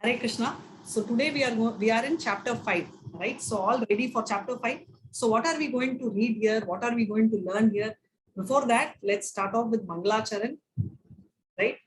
Hare Krishna. So today we are in chapter 5, right? So all ready for chapter 5. So what are we going to read here? What are we going to learn here? Before that, let's start off with Mangalacharan, right?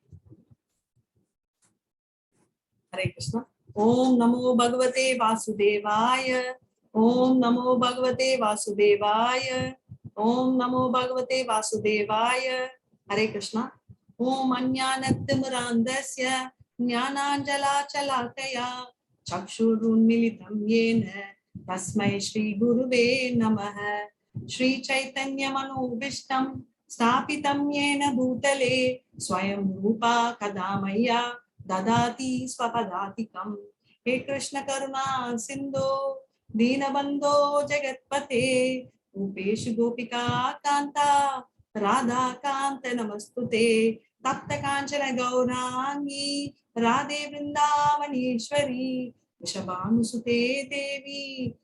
Hare Krishna. Om Namo Bhagavate Vasudevaya. Om Namo Bhagavate Vasudevaya. Om Namo Bhagavate Vasudevaya. Hare Krishna. Om Ajnanatimirandasya Jnananjalachalakaya Chakshurunmilitam Yena Tasmai Shri Guruve Namaha. Shri Chaitanya Manobishtam Stapitam Yena Bhutale Swayam Rupa Kadamaya Dadati Swapadatikam. He Krishna Karuna Sindhu Dinabandho Jagatpate Upeshu Gopika Kanta Radha Kanta Namastute Tapta Kanchana Gaurangi Radhe Vrindavaneshwari Vishabhanusute Devi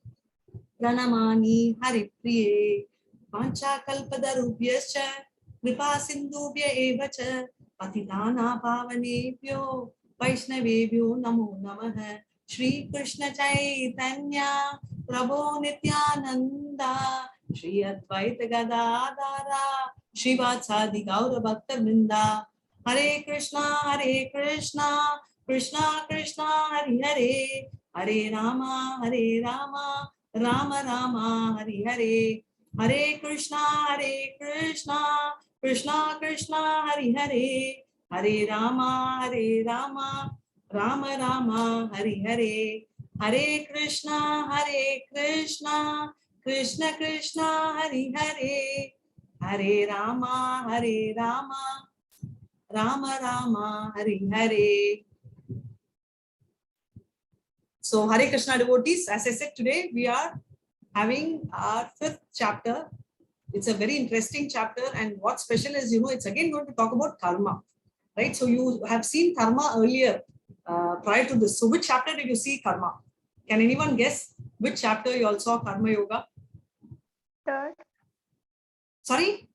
Pranamani Haripriye Pancha Kalpadarubhyascha Kripa Sindhubhya Evacha Patitana Pavanebhyo Vaishnavebhyo Namo Namaha Shri Krishna Chaitanya Prabhu Nityananda Shri Advaita Gadadara Shri Vatsadi Gaura Bhakta Vrinda Hare Krishna Krishna Krishna Hare Hare Hare Rama Rama Rama Hare Hare Hare Krishna Krishna Krishna Hare Hare Hare Rama Rama Rama Hare Hare Hare Krishna Krishna Krishna Hare Hare Hare Rama Rama Rama Hare Hare. So Hare Krishna devotees, as I said, today we are having our 5th chapter. It's a very interesting chapter, and what's special is, it's again going to talk about karma, right? So you have seen karma earlier, prior to this. So which chapter did you see karma? Can anyone guess which chapter you all saw karma yoga? Third. Sorry?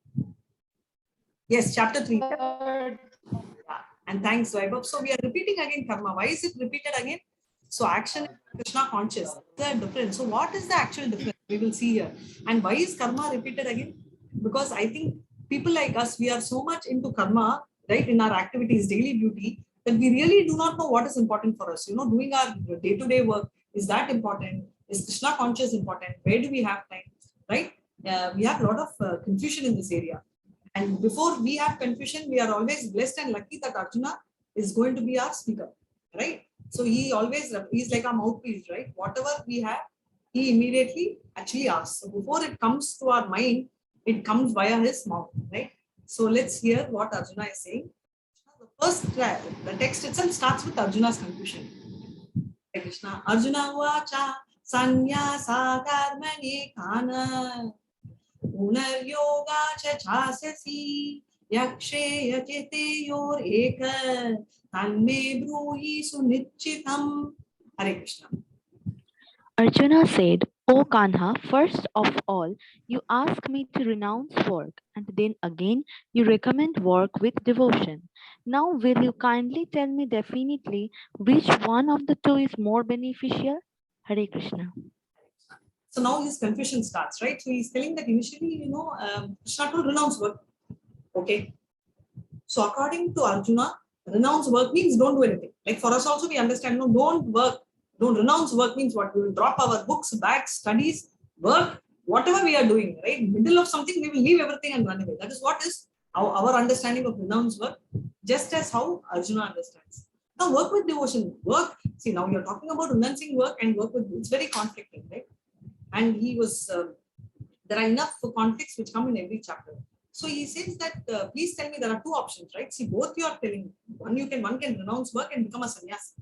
Yes, chapter 3. Third. Yeah. And thanks, Vaibhav. So we are repeating again karma. Why is it repeated again? So action is Krishna conscious. The difference. So what is the actual difference? We will see here. And why is karma repeated again? Because I think people like us, we are so much into karma, right, in our activities, daily duty, that we really do not know what is important for us. Doing our day-to-day work, is that important? Is Krishna conscious important? Where do we have time, right? We have a lot of confusion in this area. And before we have confusion, we are always blessed and lucky that Arjuna is going to be our speaker, right? So he's like our mouthpiece, right? Whatever we have, he immediately actually asks. So before it comes to our mind, it comes via his mouth, right? So let's hear what Arjuna is saying. The first, the text itself starts with Arjuna's confusion. Krishna, Arjuna vacha sanyasa karmani kana पुनर्योगा चास्यसि यक्षे यचिते योर एक तन्मे ब्रूहि सुनिश्चितम्. Hare Krishna. Arjuna said, O Kanha, first of all, you ask me to renounce work, and then again you recommend work with devotion. Now, will you kindly tell me definitely which one of the two is more beneficial? Hare Krishna. So now his confusion starts, right? So he's telling that initially, Krishna told renounce work. Okay. So according to Arjuna, renounce work means don't do anything. Like for us also, we understand, no, don't work. Don't renounce work means what? We will drop our books, bags, studies, work, whatever we are doing, right? Middle of something, we will leave everything and run away. That is what is our understanding of renounce work, just as how Arjuna understands. Now work with devotion. Work, see now you're talking about renouncing work and work with, it's very conflicting, right? And he was, there are enough conflicts which come in every chapter. So he says that, please tell me, there are two options, right? See, both you are telling, one can renounce work and become a sannyasi,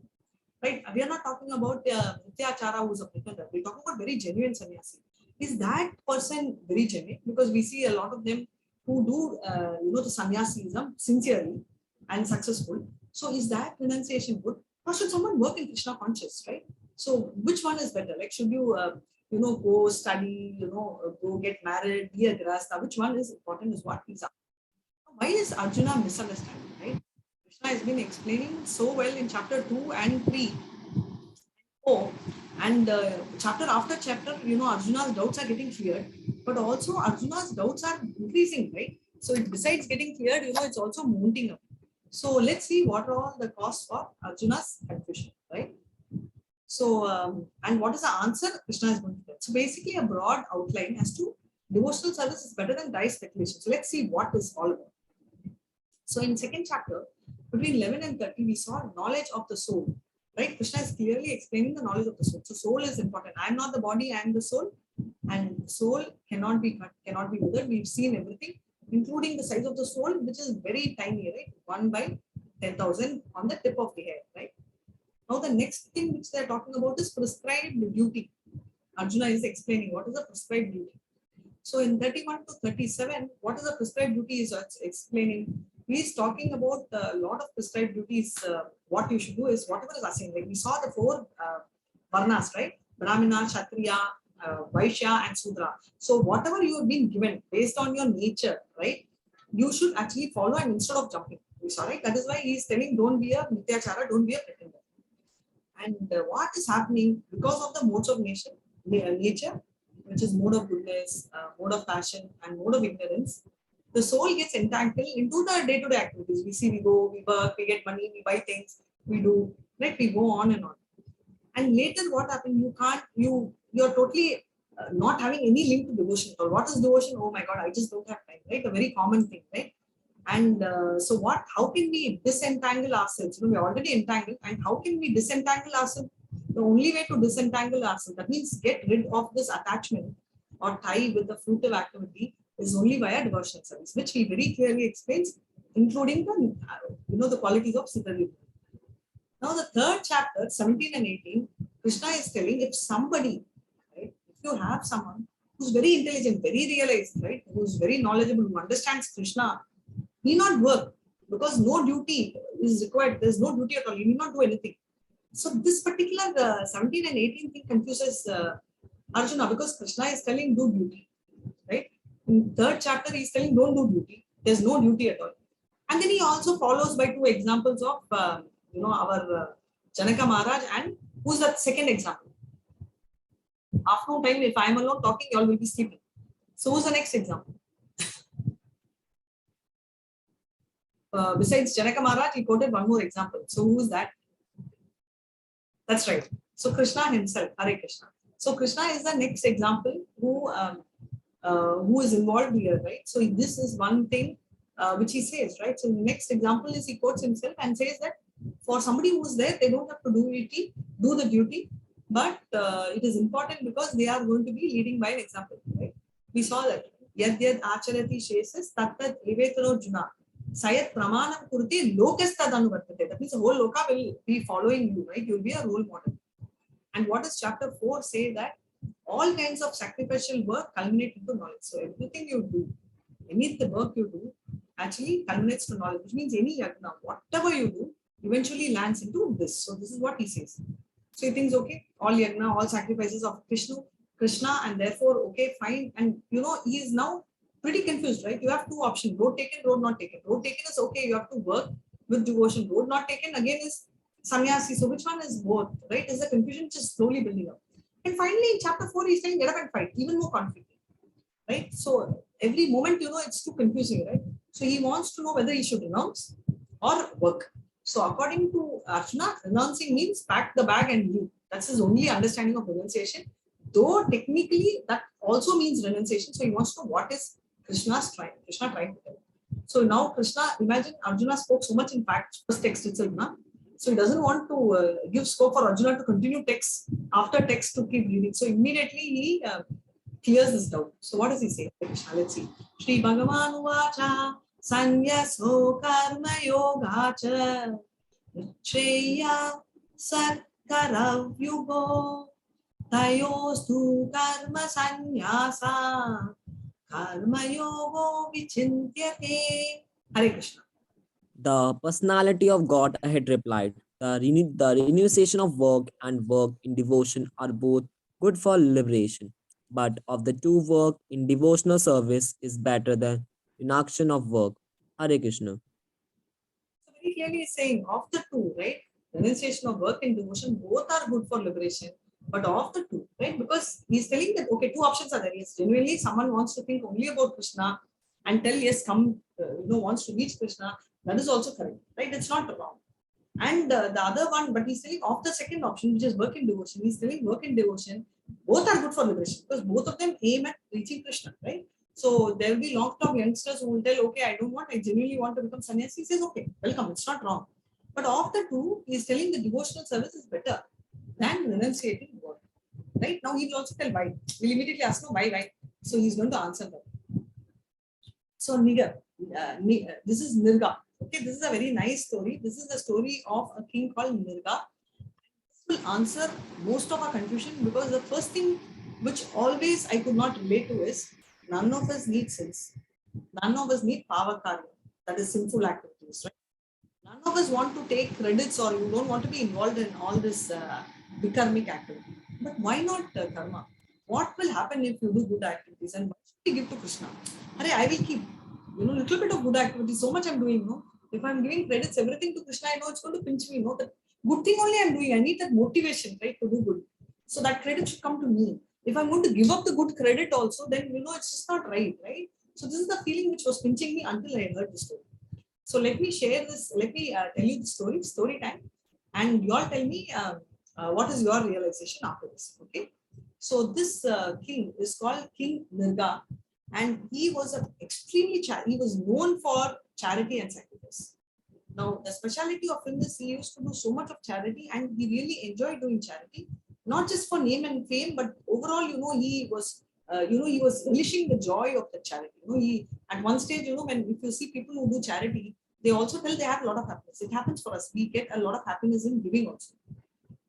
right? We are not talking about Nityachara who's a pretender. We're talking about very genuine sannyasi. Is that person very genuine? Because we see a lot of them who do, the sannyasism sincerely and successful. So is that renunciation good? Or should someone work in Krishna conscious, right? So which one is better? Like, should you, go study, go get married, be a grasta? Which one is important is what he's asking. Why is Arjuna misunderstanding, right? Krishna has been explaining so well in chapter 2 and 3. Oh, and chapter after chapter, Arjuna's doubts are getting cleared, but also Arjuna's doubts are increasing, right? So besides getting cleared, it's also mounting up. So let's see what are all the cause for Arjuna's confusion, right? So, and what is the answer Krishna is going to get? So basically a broad outline as to devotional service is better than dice speculation. So let's see what is all about. So in second chapter, between 11 and 30, we saw knowledge of the soul, right? Krishna is clearly explaining the knowledge of the soul. So soul is important. I am not the body, I am the soul. And soul cannot be cut, cannot be withered. We've seen everything, including the size of the soul, which is very tiny, right? 1 by 10,000 on the tip of the hair, right? Now the next thing which they're talking about is prescribed duty. Arjuna is explaining what is the prescribed duty. So in 31 to 37, what is the prescribed duty is explaining. He is talking about a lot of prescribed duties. What you should do is whatever is assigned. Like we saw the four varnas, right? Brahmana, Kshatriya, Vaishya, and Sudra. So whatever you have been given based on your nature, right? You should actually follow, and instead of jumping. We saw, right? That is why he is telling, don't be a Mityachara, don't be a pretender. And what is happening because of the modes of nature, which is mode of goodness, mode of passion, and mode of ignorance, the soul gets entangled into the day-to-day activities. We see, we go, we work, we get money, we buy things, we do, right? We go on and on. And later, what happens? You're totally not having any link to devotion at all. What is devotion? Oh my God, I just don't have time, right? A very common thing, right? And so how can we disentangle ourselves? We're already entangled, and how can we disentangle ourselves? The only way to disentangle ourselves, that means get rid of this attachment or tie with the fruitive activity, is only via devotional service, which he very clearly explains, including the qualities of Siddha. Now the third chapter, 17 and 18, Krishna is telling, if somebody, right, if you have someone who's very intelligent, very realized, right, who's very knowledgeable, who understands Krishna, need not work because no duty is required. There's no duty at all. You need not do anything. So this particular 17 and 18 thing confuses Arjuna, because Krishna is telling do duty, right? In third chapter, he's telling don't do duty. There's no duty at all. And then he also follows by two examples of our Janaka Maharaj, and who's the second example? Afternoon time, if I'm alone talking, you all will be sleeping. So who's the next example? Besides Janaka Maharaj, he quoted one more example. So who is that? That's right. So Krishna himself, Hare Krishna. So Krishna is the next example who is involved here, right? So this is one thing which he says, right? So the next example is he quotes himself and says that for somebody who's there, they don't have to do the duty, but it is important because they are going to be leading by an example, right? We saw that. Yad yad acharati shesas tattat evetano juna. Sayat pramanam kurte lokastad anuvartate. That means the whole loka will be following you, right? You'll be a role model. And what does chapter 4 say? That all kinds of sacrificial work culminate into knowledge. So everything you do, any the work you do, actually culminates to knowledge, which means any yagna, whatever you do, eventually lands into this. So this is what he says. So he thinks, okay, all yagna, all sacrifices of Krishna, and therefore, okay, fine. And he is now pretty confused, right? You have two options: road taken, road not taken. Road taken is okay, you have to work with devotion. Road not taken again is sannyasi. So which one is both, right? Is the confusion just slowly building up? And finally, in chapter 4, he's saying, get up and fight, even more conflict, right? So every moment, it's too confusing, right? So he wants to know whether he should renounce or work. So according to Arjuna, renouncing means pack the bag and leave. That's his only understanding of renunciation. Though technically that also means renunciation. So he wants to know what is Krishna trying to tell. So now Krishna, imagine Arjuna spoke so much in fact, first text itself, na? So he doesn't want to give scope for Arjuna to continue text after text to keep reading. So immediately he clears this doubt. So what does he say? Krishna, let's see. Shri Bhagavan Uvacha Sanyaso Karma Yogacha Shreya Sarkaravyugo Tayostu Karma Sanyasa Karma Yogo Vichintyate. Hare Krishna. The personality of God had replied, the renunciation of work and work in devotion are both good for liberation. But of the two, work in devotional service is better than inaction of work. Hare Krishna. So very very clearly saying of the two, right? Renunciation of work and devotion, both are good for liberation. But of the two, right? Because he's telling that, okay, two options are there. Yes, genuinely someone wants to think only about Krishna and tell, yes, come, wants to reach Krishna. That is also correct, right? It's not wrong. And the other one, but he's telling of the second option, which is work and devotion. He's telling work and devotion, both are good for liberation because both of them aim at reaching Krishna, right? So there will be lot of youngsters who will tell, okay, I don't want, I genuinely want to become sannyasi. He says, okay, welcome, it's not wrong. But of the two, he's telling the devotional service is better than renunciating work. Right? Now he will also tell why. We'll immediately ask, no, why? So he's going to answer that. So Nigar, this is Nirga. Okay, this is a very nice story. This is the story of a king called Nirga. This will answer most of our confusion because the first thing which always I could not relate to is none of us need sins. None of us need pavakarya, that is sinful activities, right? None of us want to take credits or you don't want to be involved in all this karmic activity. But why not karma? What will happen if you do good activities and what should we give to Krishna? I will keep, little bit of good activity. So much I'm doing, no? If I'm giving credits, everything to Krishna, I know it's going to pinch me, no? That good thing only I'm doing. I need that motivation, right, to do good. So that credit should come to me. If I'm going to give up the good credit also, then, it's just not right, right? So this is the feeling which was pinching me until I heard the story. So let me share this. Let me tell you the story time, and you all tell me what is your realization after this. Okay. So this king is called King Nirga, and he was he was known for charity and sacrifice. Now the speciality of him is he used to do so much of charity, and he really enjoyed doing charity, not just for name and fame, but overall, he was. He was relishing the joy of the charity. He at one stage, when if you see people who do charity, they also tell they have a lot of happiness. It happens for us. We get a lot of happiness in giving also.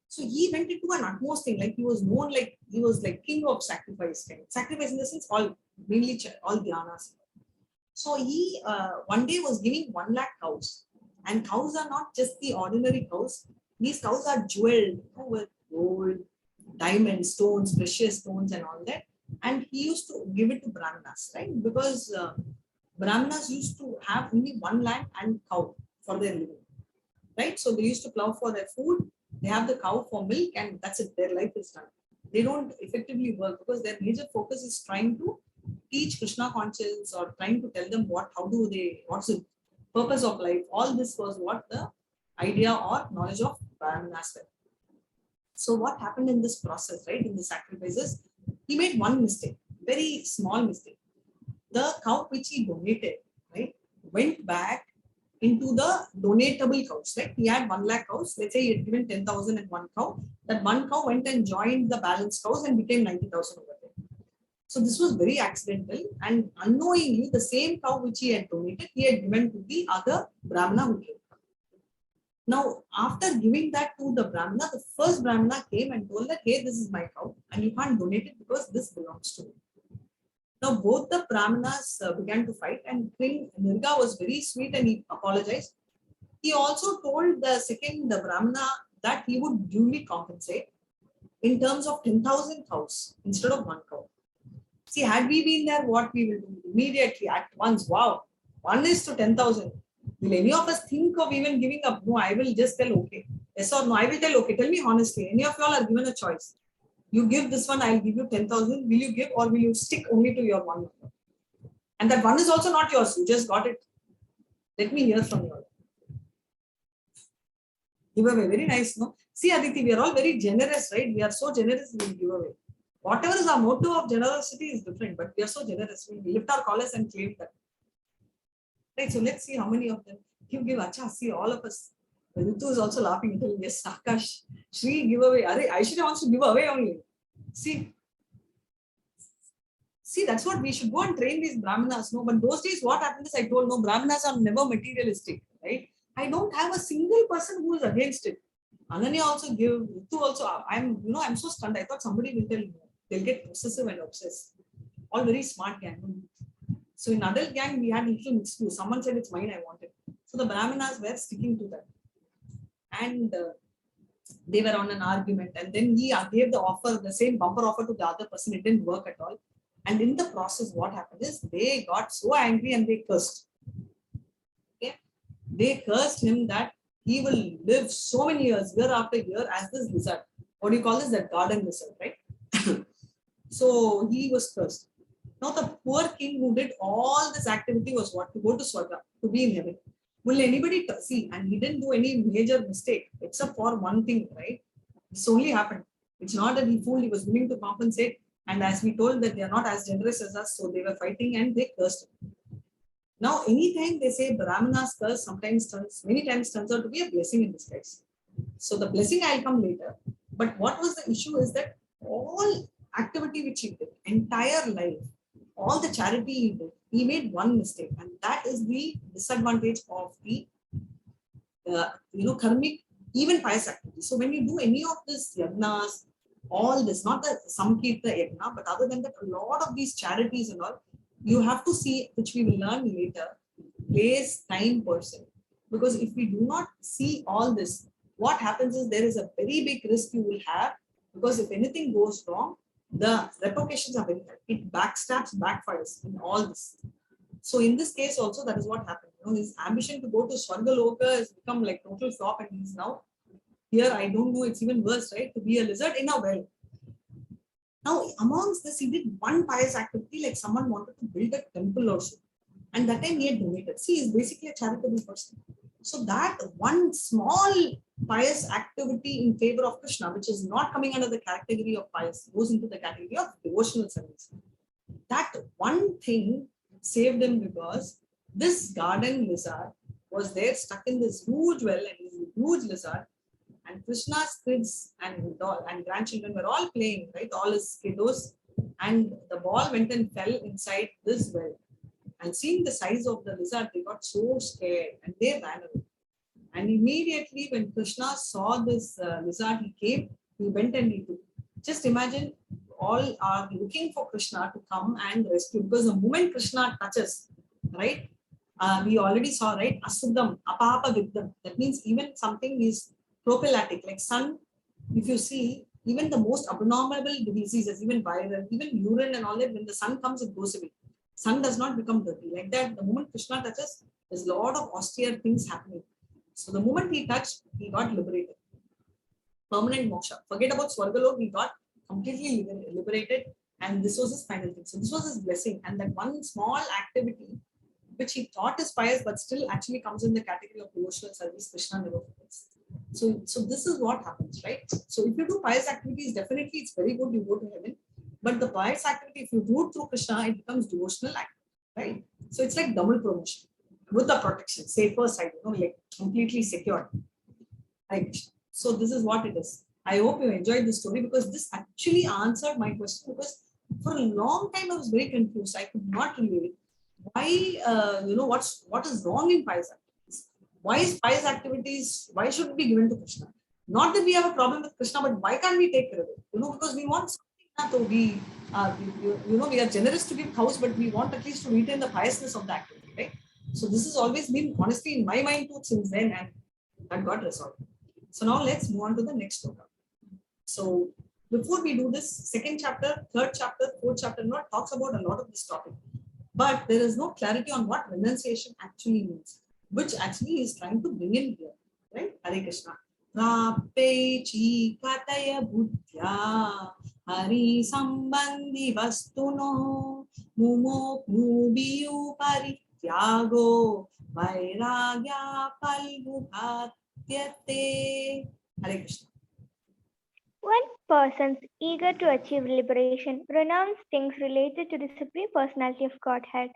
So he went into an utmost thing, like he was known, like he was like king of sacrifice. Sacrifice in the sense mainly all dhyanas. So he one day was giving 1 lakh cows, and cows are not just the ordinary cows. These cows are jeweled with gold, diamonds, stones, precious stones, and all that. And he used to give it to Brahmanas, right? Because Brahmanas used to have only 1 land and cow for their living, right? So they used to plow for their food. They have the cow for milk, and that's it. Their life is done. They don't effectively work because their major focus is trying to teach Krishna conscience or trying to tell them what's the purpose of life. All this was what the idea or knowledge of Brahmanas were. So what happened in this process, right? In the sacrifices, he made one mistake, very small mistake. The cow which he donated, right, went back into the donatable cows, right? He had 1 lakh cows. Let's say he had given 10,000 and one cow. That one cow went and joined the balanced cows and became 90,000 over there. So this was very accidental, and unknowingly, the same cow which he had donated, he had given to the other Brahmana who came. Now, after giving that to the Brahmana, the first Brahmana came and told that, hey, this is my cow, and you can't donate it because this belongs to me. Now, both the Brahmanas began to fight, and King Nirga was very sweet and he apologized. He also told the Brahmana that he would duly compensate in terms of 10,000 cows instead of one cow. See, had we been there, what we will do immediately at once? Wow, 1 is to 10,000. Will any of us think of even giving up? No, I will just tell okay. Yes or no, I will tell okay. Tell me honestly, any of you all are given a choice. You give this one, I'll give you 10,000. Will you give or will you stick only to your one? And that one is also not yours. You just got it. Let me hear from you all. Give away. Very nice, no? See, Aditi, we are all very generous, right? We are so generous, we give away. Whatever is our motto of generosity is different, but we are so generous. We lift our collars and claim that. Right, so let's see how many of them. Give, acha, see all of us. Ritu is also laughing, telling, yes, Akash, Shri, give away. Aishwarya wants to give away only. See, that's what we should go and train these Brahmanas. No, but those days, what happened is I told, no, Brahmanas are never materialistic, right? I don't have a single person who is against it. Ananya also give, Ritu also. I'm so stunned. I thought somebody will tell me. They'll get possessive and obsessed. All very smart gang. So in adult gang, we had little mixed views. Someone said it's mine, I want it. So the Brahmanas were sticking to that. And they were on an argument. And then he gave the same bumper offer to the other person. It didn't work at all. And in the process, what happened is they got so angry and they cursed. Okay. they cursed him that he will live so many years, year after year, as this lizard. What do you call this? That garden lizard, right? So he was cursed. Now the poor king who did all this activity was what? To go to Swarga, to be in heaven. Will anybody see? And he didn't do any major mistake except for one thing, right? This only happened. It's not that he fooled, he was willing to compensate. And as we told that they are not as generous as us, so they were fighting and they cursed him. Now, anytime they say Brahmana's curse, many times turns out to be a blessing in disguise. So the blessing I'll come later. But what was the issue is that all activity which he did, entire life, all the charity he did, he made one mistake, and that is the disadvantage of the karmic, even pious activity. So when you do any of this yagnas, all this, not the Samkirta yagna, but other than that, a lot of these charities and all, you have to see, which we will learn later, place, time, person. Because if we do not see all this, what happens is there is a very big risk you will have, because if anything goes wrong, the repercussions are very high. It backstabs, backfires in all this. So in this case also, that is what happened. His ambition to go to Swargaloka has become like total flop, and he's now here. I don't know, it's even worse, right? To be a lizard in a well. Now, amongst this, he did one pious activity, like someone wanted to build a temple or so. And that time he had donated. See, he's basically a charitable person. So that one small pious activity in favor of Krishna, which is not coming under the category of pious, goes into the category of devotional service. That one thing saved him, because this garden lizard was there stuck in this huge well, and this huge lizard, and Krishna's kids and grandchildren were all playing, right? All his kiddos, and the ball went and fell inside this well. And seeing the size of the lizard, they got so scared and they ran away. And immediately when Krishna saw this lizard, he went and he took. Just imagine, all are looking for Krishna to come and rescue, because the moment Krishna touches, right? We already saw, right? Asuddham, apapa viddham. That means even something is prophylactic, like sun. If you see, even the most abnormal diseases, even viral, even urine and all that, when the sun comes, it goes away. Sun does not become dirty. Like that, the moment Krishna touches, there's a lot of austere things happening. So the moment he touched, he got liberated. Permanent moksha. Forget about Swargalok, he got completely liberated, and this was his final thing. So this was his blessing, and that one small activity which he thought is pious, but still actually comes in the category of devotional service, Krishna never forgets. So this is what happens, right? So if you do pious activities, definitely it's very good, you go to heaven. But the pious activity, if you do it through Krishna, it becomes devotional act, right? So it's like double promotion with the protection, safer side, like completely secured. Right? So this is what it is. I hope you enjoyed this story, because this actually answered my question, because for a long time I was very confused. I could not relate why, what is wrong in pious activities? Why is pious activities, why should it be given to Krishna? Not that we have a problem with Krishna, but why can't we take credit? Because we want something to be, we are generous to give house, but we want at least to retain the piousness of the activity, right? So this has always been honestly in my mind too since then, and that got resolved. So now let's move on to the next topic. So before we do this, second chapter, third chapter, fourth chapter, talks about a lot of this topic, but there is no clarity on what renunciation actually means, which actually is trying to bring in here, right? Hare Krishna. Rapechi kataya buddhya hari sambandhi vastuno mumo mubiyu parityago vairagya palguhatyate. Hare Krishna. When persons eager to achieve liberation renounce things related to the Supreme Personality of Godhead,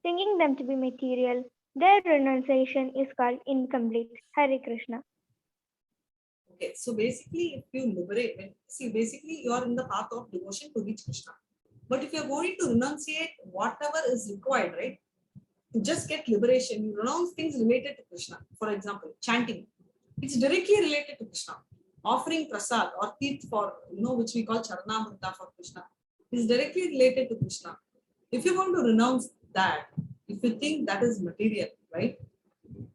thinking them to be material, their renunciation is called incomplete. Hare Krishna. Okay, so basically, if you liberate, basically you are in the path of devotion to reach Krishna. But if you are going to renunciate whatever is required, right, to just get liberation, you renounce things related to Krishna. For example, chanting, it's directly related to Krishna. Offering prasad or teeth for, which we call charanamrita for Krishna, is directly related to Krishna. If you're going to renounce that, if you think that is material, right,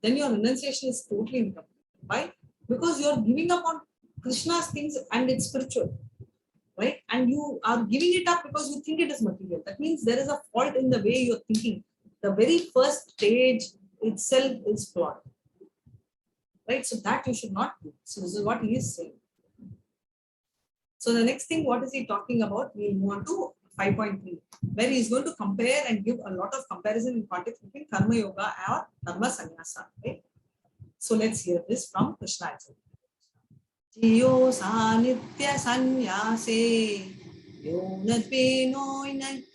then your renunciation is totally incomplete. Why? Because you're giving up on Krishna's things and it's spiritual, right? And you are giving it up because you think it is material. That means there is a fault in the way you're thinking. The very first stage itself is flawed. right? So that you should not do. So this is what he is saying. So the next thing, what is he talking about? We'll move on to 5.3, where he is going to compare and give a lot of comparison in context between Karma Yoga or Karma Sannyasa. Right? So let's hear this from Krishna itself. Jiyo sa nitya sannyase yonadveno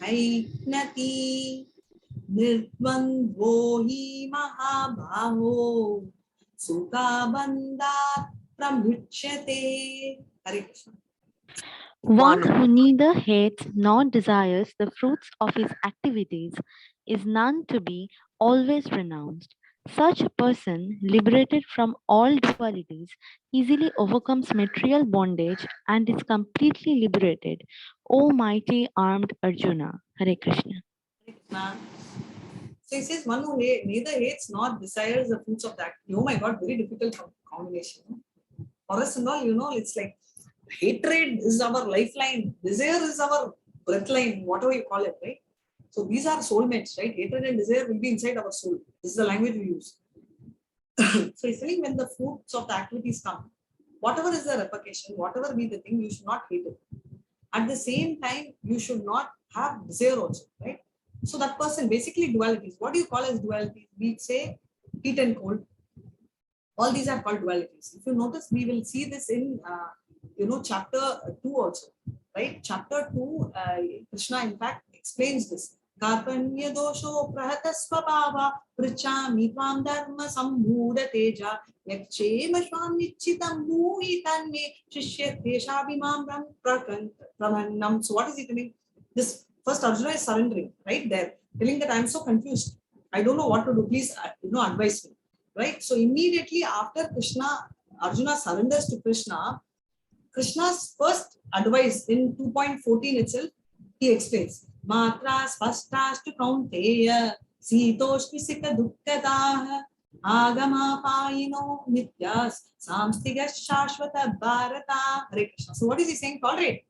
kai nati nirvandvo hi mahabaho sukha bandha pramukhyate. Hare Krishna. One who neither hates nor desires the fruits of his activities is none to be always renounced. Such a person, liberated from all dualities, easily overcomes material bondage and is completely liberated. O mighty armed Arjuna. Hare Krishna. Hare Krishna. So he says, one who neither hates nor desires the fruits of that. Oh my God, very difficult combination. For us and all, it's like hatred is our lifeline, desire is our breathline, whatever you call it, right? So these are soulmates, right? Hatred and desire will be inside our soul. This is the language we use. So he's saying when the fruits of the activities come, whatever is the repercussion, whatever be the thing, you should not hate it. At the same time, you should not have desire also, right? So that person, basically dualities. What do you call as dualities? We say heat and cold. All these are called dualities. If you notice, we will see this in chapter 2 also, right? Chapter 2, Krishna in fact explains this. Karpanya dosho prahatasvabhava prichami tvam dharma sambhuda teja yakchema shvam nichitam muhitan me shishya teshabhimam pramannam. So what is he telling? This first Arjuna is surrendering, right there, telling that I am so confused. I don't know what to do. Please, advise me. Right? So immediately after Arjuna surrenders to Krishna, Krishna's first advice in 2.14 itself, he explains, Matra spashtastu kaunteya sitoshti sika dukkadaha agama payino nityas samstiga shashvata bharata. Hare Krishna. So what is he saying? Tolerate.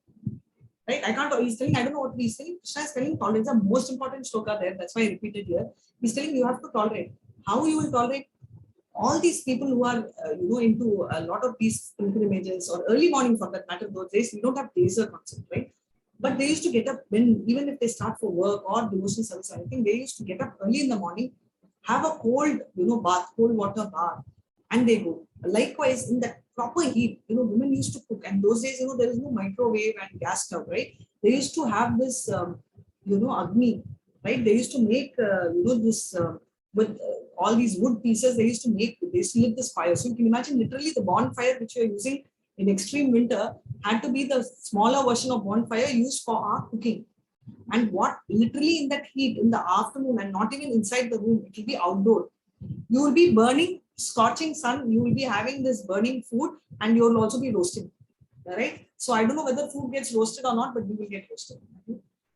Right? He's telling, I don't know what he's saying. Krishna is telling tolerate is the most important shloka there. That's why I repeated here. He's telling you have to tolerate. How you will tolerate? All these people who are into a lot of these pilgrimages or early morning for that matter, those days we don't have days concept, right? But they used to get up even if they start for work or devotional service or anything, they used to get up early in the morning, have a cold cold water bath, and they go. Likewise, in that proper heat, women used to cook, and those days there is no microwave and gas stove, right? They used to have this agni, right? They used to make this with all these wood pieces. They used to lit this fire. So you can imagine literally the bonfire which we are using in extreme winter had to be the smaller version of bonfire used for our cooking. And what literally in that heat in the afternoon, and not even inside the room, it will be outdoor. You will be burning, scorching sun, you will be having this burning food, and you will also be roasting. Right? So I don't know whether food gets roasted or not, but we will get roasted.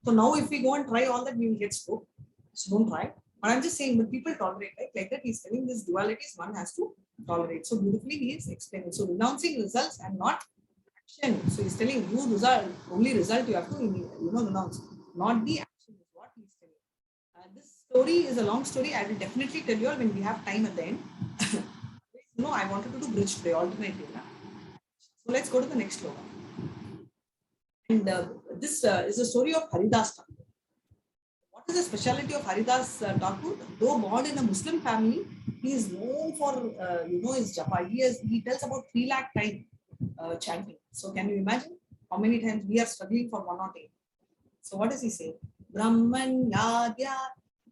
So now if we go and try all that, we will get smoked. So don't try. But I'm just saying, but people tolerate, right? Like that, he's telling these dualities one has to tolerate. So beautifully, he is explaining. So renouncing results and not action. So he's telling you only result you have to renounce, not the action is what he's telling. This story is a long story. I will definitely tell you all when we have time at the end. I wanted to do bridge today, alternately. So let's go to the next sloka. And this is a story of Haridas Thakur. What is the speciality of Haridas Thakur? Though born in a Muslim family, he is known for his japa. He tells about 3 lakh times chanting. So can you imagine how many times we are struggling for 108? So what does he say? Brahman yadya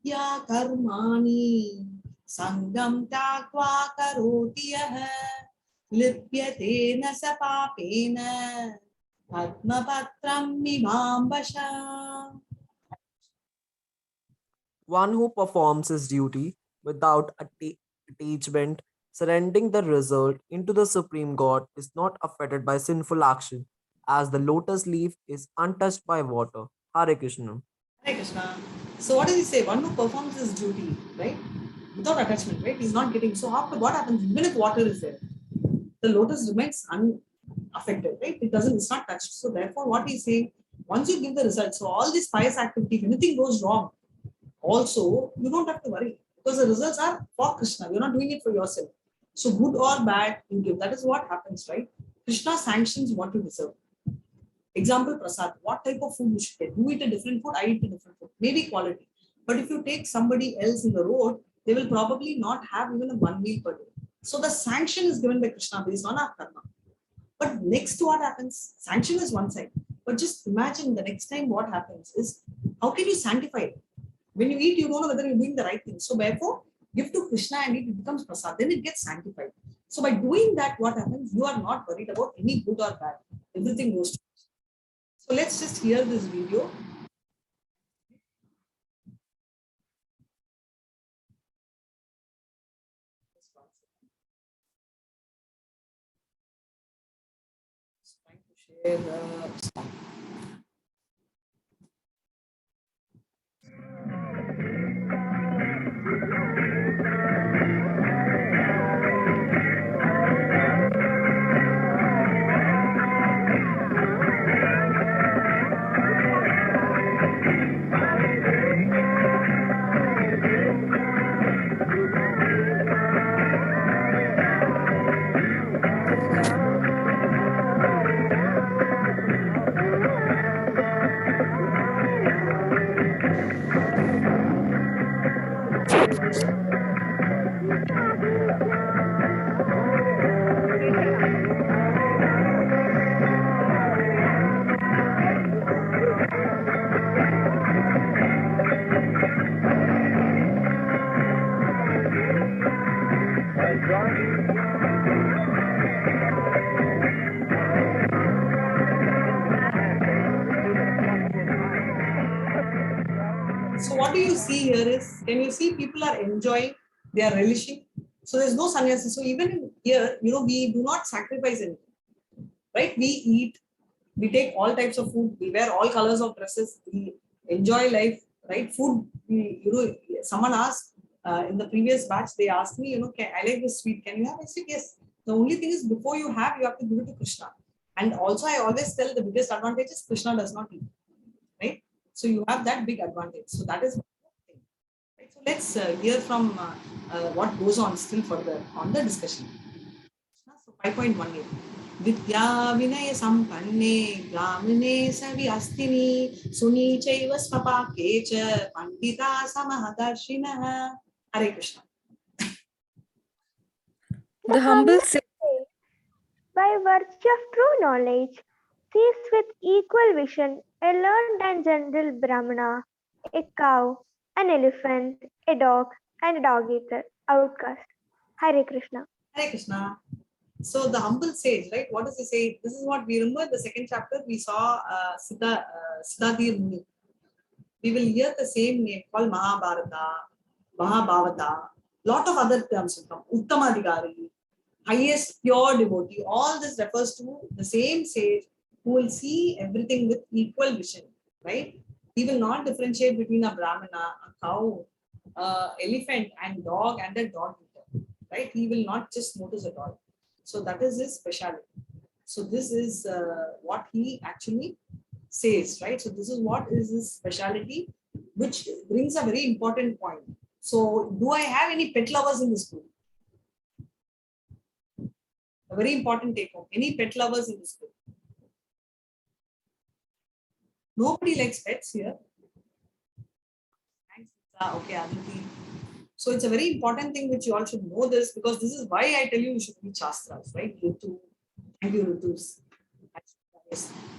ya karmani sangam takva karoti yah lipyate na sapapena padmapatram mimambasha. One who performs his duty without attachment, surrendering the result into the Supreme God, is not affected by sinful action, as the lotus leaf is untouched by water. Hare Krishna. Hare Krishna. So what does he say? One who performs his duty, right? Without attachment, right? He's not getting. So what happens? Even if water is there, the lotus remains unaffected, right? It's not touched. So therefore, what he's saying, once you give the result, so all this pious activity, if anything goes wrong, also you don't have to worry because the results are for Krishna. You're not doing it for yourself. So good or bad, you give. That is what happens, right? Krishna sanctions what you deserve. Example, prasad. What type of food you should get? You eat a different food, I eat a different food. Maybe quality. But if you take somebody else in the road, they will probably not have even a one meal per day. So the sanction is given by Krishna based on our karma. But next, what happens? Sanction is one side. But just imagine the next time what happens is, how can you sanctify it? When you eat, you don't know whether you're doing the right thing. So therefore, give to Krishna and it becomes prasad. Then it gets sanctified. So by doing that, what happens? You are not worried about any good or bad. Everything goes to. So let's just hear this video. Just trying to share the song. So what do you see here is, can you see people are enjoying, they are relishing. So there's no sannyasi. So even here, we do not sacrifice anything, right? We eat, we take all types of food, we wear all colors of dresses, we enjoy life, right? Food, someone asked in the previous batch, they asked me, I like this sweet, can you have? I said, yes. The only thing is, before you have to give it to Krishna. And also I always tell the biggest advantage is Krishna does not eat, right? So you have that big advantage. So that is one thing. Right? So let's hear from what goes on still further on the discussion. So 5.18. Vidya Vinaya Sampanne Gramine Savi Astini Suni Chaiva Svapa Kecha Pandita Samahadarshina. Hare Krishna. The humble say, by virtue of true knowledge, sees with equal vision a learned and general Brahmana, a cow, an elephant, a dog, and a dog eater, outcast. Hare Krishna. Hare Krishna. So the humble sage, right? What does he say? This is what we remember. The second chapter we saw Siddhadir Muni. We will hear the same name called Mahabharata, Mahabhavata, lot of other terms will come. Uttamadhikari, highest pure devotee. All this refers to the same sage who will see everything with equal vision, right? He will not differentiate between a Brahmana, a cow, elephant, and dog, and a dog eater, right? He will not just notice at all. So that is his specialty. So this is what he actually says, right? So this is what is his specialty, which brings a very important point. So do I have any pet lovers in this group? A very important take home. Any pet lovers in this group? Nobody likes pets here. Thanks. Okay, Aditi. So it's a very important thing which you all should know this, because this is why I tell you should read Shastras, right? Ritu, and you Ritus.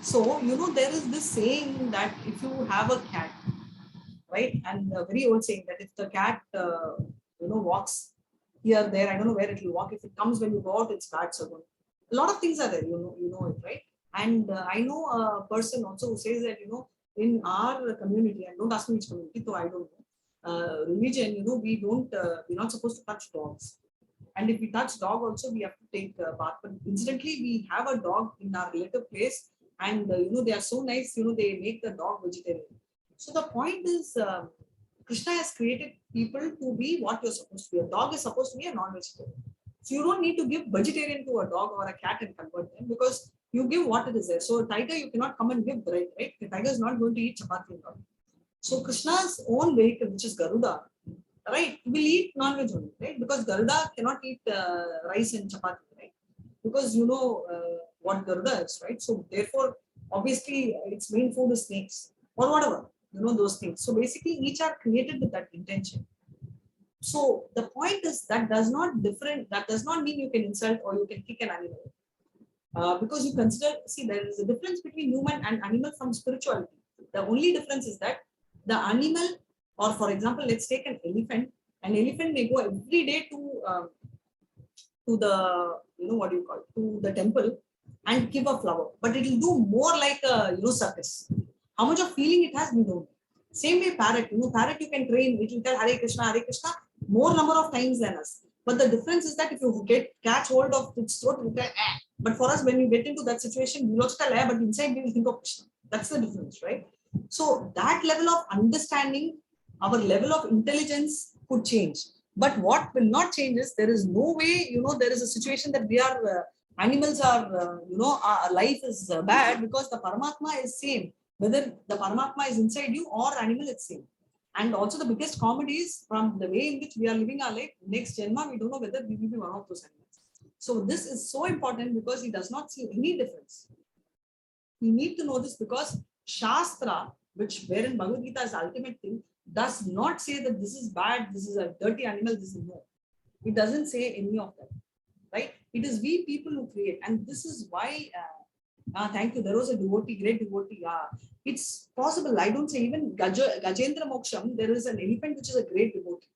So, there is this saying that if you have a cat, right? And a very old saying that if the cat, walks here, there, I don't know where it will walk. If it comes when you go out, it's bad. So a lot of things are there, you know it, right? And I know a person also who says that, in our community, and don't ask me which community, so I don't know, religion, we're not supposed to touch dogs. And if we touch dog also, we have to take a bath. But incidentally, we have a dog in our relative place, and they are so nice, they make the dog vegetarian. So the point is, Krishna has created people to be what you're supposed to be. A dog is supposed to be a non-vegetarian. So you don't need to give vegetarian to a dog or a cat and convert them, because you give what it is there. So a tiger, you cannot come and give bread, right? The tiger is not going to eat chapati and all. So Krishna's own vehicle, which is Garuda, right? Will eat non-veg only, right? Because Garuda cannot eat rice and chapati, right? Because you know what Garuda is, right? So therefore, obviously, its main food is snakes or whatever, you know, those things. So basically, each are created with that intention. So the point is that does not different. That does not mean you can insult or you can kick an animal. Because you consider, see, there is a difference between human and animal from spirituality. The only difference is that the animal, or for example, let's take an elephant. An elephant may go every day to the, you know, what do you call it, to the temple and give a flower, but it will do more like a, you know, circus. How much of feeling it has, we don't know. Same way parrot, you know, parrot you can train, it will tell Hare Krishna more number of times than us. But the difference is that if you catch hold of its throat, it will tell, eh. But for us, when we get into that situation, we also tell, eh, but inside we will think of Krishna. That's the difference, right? So that level of understanding, our level of intelligence could change. But what will not change is there is no way, you know, there is a situation that we are, animals are, you know, our life is bad, because the Paramatma is same. Whether the Paramatma is inside you or animal, it's same. And also the biggest comedy is from the way in which we are living our life, next Janma, we don't know whether we will be one of those animals. So this is so important because he does not see any difference. You need to know this because Shastra, which wherein Bhagavad Gita is the ultimate thing, does not say that this is bad, this is a dirty animal, this is no. It doesn't say any of that, right? It is we people who create. And this is why, thank you, there was a devotee, great devotee. It's possible, I don't say even Gajendra Moksham, there is an elephant which is a great devotee.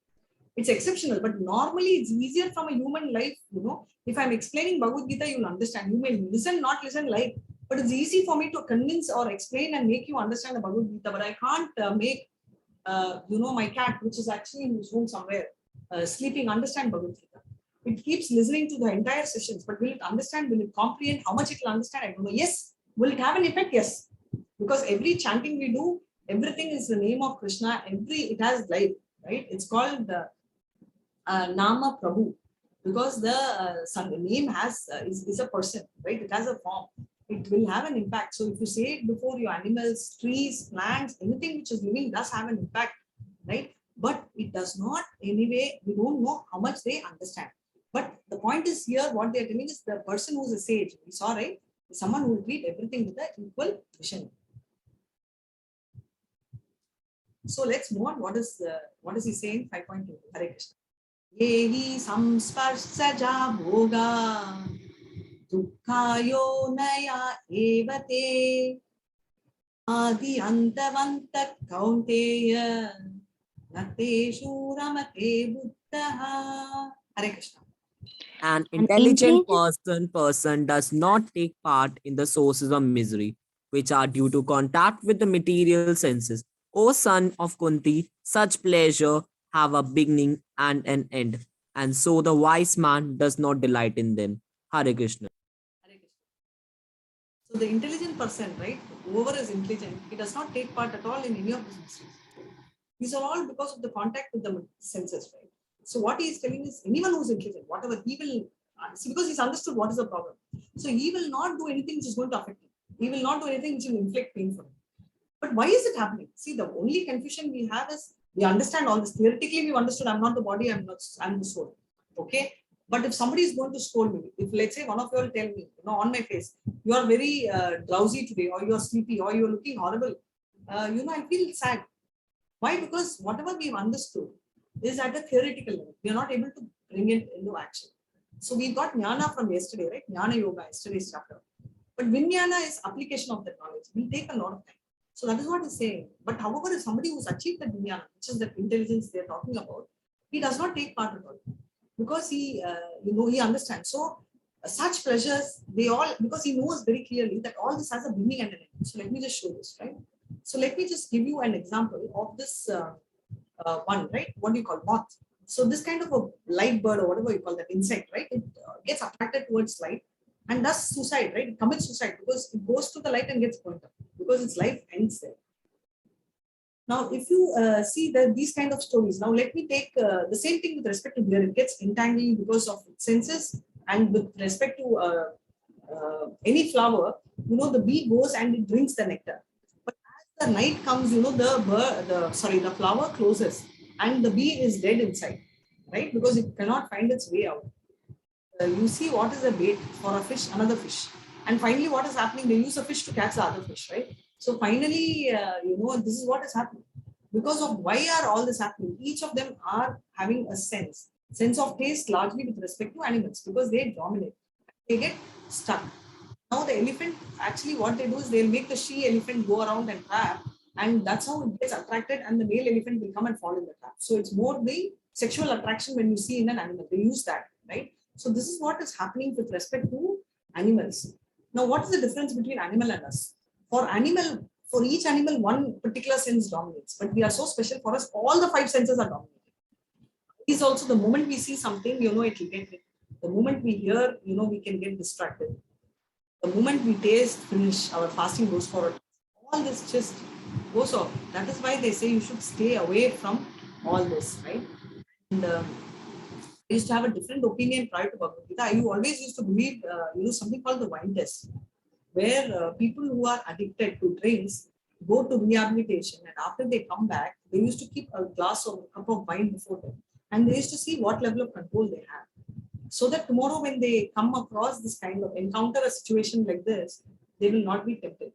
It's exceptional, but normally it's easier from a human life, you know. If I'm explaining Bhagavad Gita, you'll understand. You may listen, not listen like, but it's easy for me to convince or explain and make you understand the Bhagavad Gita, but I can't make, you know, my cat, which is actually in his room somewhere, sleeping, understand Bhagavad Gita. It keeps listening to the entire sessions, but will it understand? Will it comprehend? How much it will understand? I don't know. Yes. Will it have an effect? Yes. Because every chanting we do, everything is the name of Krishna. It has life, right? It's called Nama Prabhu, because the name has is a person, right? It has a form. It will have an impact. So if you say it before your animals, trees, plants, anything which is living does have an impact, right? But it does not anyway. We don't know how much they understand. But the point is here, what they're telling is the person who's a sage. We saw, right? Someone who will treat everything with an equal vision. So let's move on. What is he saying? 5.2. Hare Krishna. Yehi samsparsaja bhoga dukhayo naya evate adi antavanta kaunteya nateshu ramate buddhaha. Hare Krishna. An An intelligent intelligent person does not take part in the sources of misery, which are due to contact with the material senses. O son of Kunti, such pleasure have a beginning and an end, and so the wise man does not delight in them. Hare Krishna. Hare Krishna. So the intelligent person, right? Whoever is intelligent, he does not take part at all in any of these mysteries. These are all because of the contact with the senses, right? So what he is telling is anyone who is intelligent, whatever he will see, because he's understood what is the problem. So he will not do anything which is going to affect him. He will not do anything which will inflict pain for him. But why is it happening? See, the only confusion we have is we understand all this. Theoretically, we understood I'm not the body, I'm the soul. Okay. But if somebody is going to scold me, if let's say one of you will tell me, you know, on my face, you are very drowsy today, or you are sleepy, or you are looking horrible, you know, I feel sad. Why? Because whatever we've understood is at a theoretical level. We are not able to bring it into action. So we got jnana from yesterday, right? Jnana yoga, yesterday's chapter. But vijnana is application of that knowledge. Will take a lot of time. So that is what he's saying. But however, if somebody who's achieved that vijnana, which is the intelligence they're talking about, he does not take part at all. Because he, you know, he understands. So such pleasures, they all, because he knows very clearly that all this has a beginning and an end. So let me just show this, right? So let me just give you an example of this one, right? What do you call moth? So this kind of a light bird or whatever you call that insect, right? It gets attracted towards light and does suicide, right? It commits suicide because it goes to the light and gets burnt up because its life ends there. Now, if you see these kind of stories, now let me take the same thing with respect to deer. It gets entangled because of its senses, and with respect to any flower, you know, the bee goes and it drinks the nectar. But as the night comes, you know, the flower closes, and the bee is dead inside, right? Because it cannot find its way out. You see what is a bait for a fish, another fish. And finally, what is happening? They use a fish to catch the other fish, right? So finally, this is what is happening. Because of why are all this happening? Each of them are having a sense of taste largely with respect to animals because they dominate. They get stuck. Now the elephant, actually what they do is they'll make the she elephant go around and trap, and that's how it gets attracted, and the male elephant will come and fall in the trap. So it's more the sexual attraction when you see in an animal. They use that, right? So this is what is happening with respect to animals. Now, what is the difference between animal and us? For each animal, one particular sense dominates, but we are so special. For us, all the 5 senses are dominated. Is also the moment we see something, it will get hit. The moment we hear, we can get distracted. The moment we taste, finish, our fasting goes forward. All this just goes off. That is why they say you should stay away from all this, right? And I used to have a different opinion prior to Bhagavad Gita. I always used to believe, something called the wine test, where people who are addicted to drinks go to rehabilitation, and after they come back, they used to keep a glass or a cup of wine before them, and they used to see what level of control they have, so that tomorrow when they come across this kind of encounter a situation like this, they will not be tempted.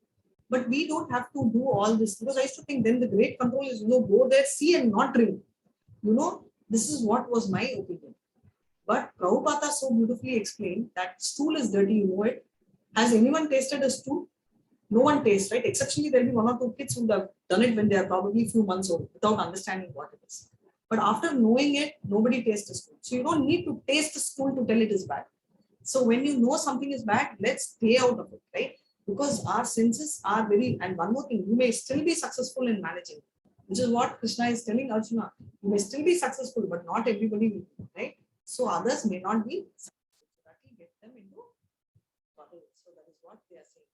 But we don't have to do all this, because I used to think then the great control is, go there, see and not drink. This is what was my opinion. But Prabhupada so beautifully explained that stool is dirty, you know it. Has anyone tasted a stool? No one tastes, right? Exceptionally, there'll be 1 or 2 kids who have done it when they are probably a few months old without understanding what it is. But after knowing it, nobody tastes a stool. So you don't need to taste a stool to tell it is bad. So when you know something is bad, let's stay out of it, right? Because our senses are very, and one more thing, you may still be successful in managing, which is what Krishna is telling Arjuna. You may still be successful, but not everybody will, right? So others may not be successful. So that will get them into trouble. So that is what they are saying.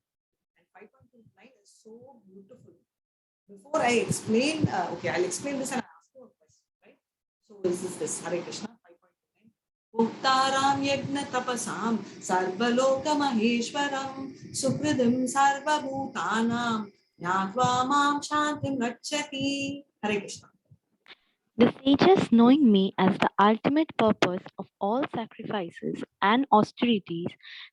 And 5.29 is so beautiful. Before I explain, I'll explain this and I'll ask you a question, right? So this is this, Hare Krishna, 5.29. Bhuktaram yajna tapasam sarvaloka maheshwaram sukridim sarvabhutanam jnatva mam shantim rachati. Hare Krishna. The sages, knowing me as the ultimate purpose of all sacrifices and austerities,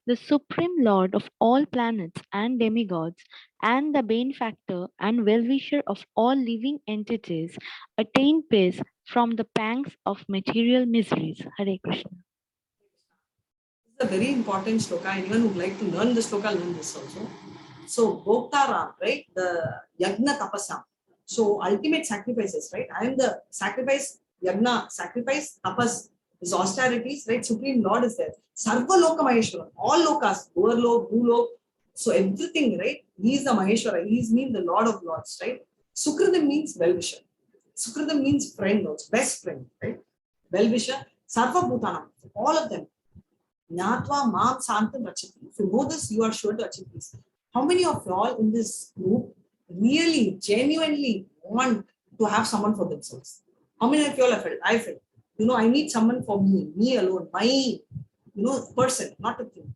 the supreme lord of all planets and demigods, and the benefactor and well-wisher of all living entities, attain peace from the pangs of material miseries. Hare Krishna. This is a very important shloka. Anyone who would like to learn the shloka, learn this also. So, Bhoktaram, right? The Yagna Tapasam. So, ultimate sacrifices, right? I am the sacrifice, Yagna, sacrifice, Tapas, is austerities, right? Supreme Lord is there. Sarva Loka Maheshwara, all lokas, Goarlok, Bhulok. So, everything, right? He is the Maheshwara. He is mean the Lord of Lords, right? Sukridam means well-wisher. Sukridam means friend also, best friend, right? Well-wisher, Sarva Bhutanam, all of them. Jnatva Mam Santam Rachati. If you know this, you are sure to achieve this. How many of y'all in this group really, genuinely want to have someone for themselves? How many of y'all have felt? I felt. I need someone for me alone, my, person, not a thing.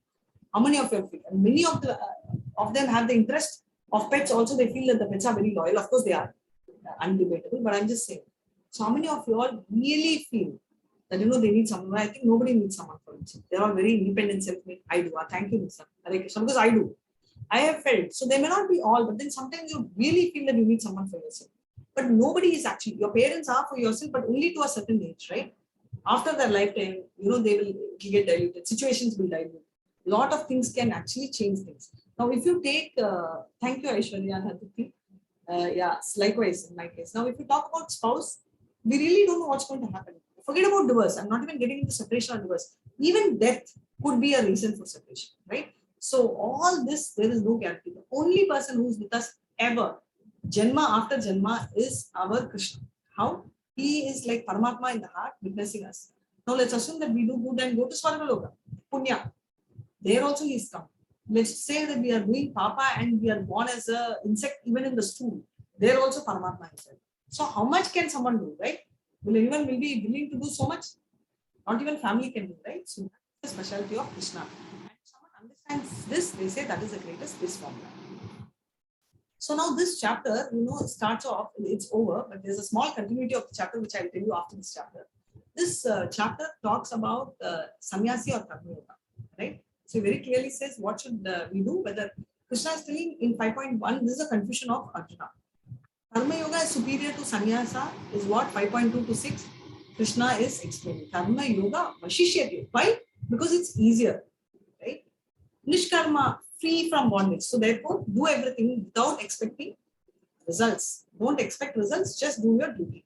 How many of you feel? And many of them have the interest of pets. Also, they feel that the pets are very loyal. Of course, they are undebatable. But I'm just saying. So, how many of y'all really feel that they need someone? I think nobody needs someone for themselves. They're all very independent, self-made. I do. Thank you, Mr. Hare Krishna, because I do. I have felt. So they may not be all, but then sometimes you really feel that you need someone for yourself. But nobody is actually, your parents are for yourself, but only to a certain age, right? After their lifetime, they will get diluted. Situations will dilute. A lot of things can actually change things. Now, if you take, thank you, Aishwarya and Haditi. Likewise in my case. Now, if you talk about spouse, we really don't know what's going to happen. Forget about divorce. I'm not even getting into separation or divorce. Even death could be a reason for separation, right? So all this, there is no guarantee. The only person who's with us ever, Janma after Janma, is our Krishna. How? He is like Paramatma in the heart, witnessing us. Now let's assume that we do good and go to Swargaloka, Punya. There also he is come. Let's say that we are doing Papa and we are born as an insect, even in the stool. There also Paramatma is there. So how much can someone do, right? Will anyone be willing to do so much? Not even family can do, right? So that's the specialty of Krishna. And if someone understands this, they say that is the greatest bliss formula. So now this chapter, starts off, it's over, but there's a small continuity of the chapter, which I'll tell you after this chapter. This chapter talks about sannyasi or karma yoga, right? So it very clearly says what should we do, whether Krishna is telling in 5.1, this is a confusion of Arjuna. Karma yoga is superior to sannyasa, is what 5.2 to 6 Krishna is explaining. Karma yoga, vashishyate. Why? Because it's easier, right? Nishkarma, free from bondage. So therefore, do everything without expecting results. Don't expect results, just do your duty.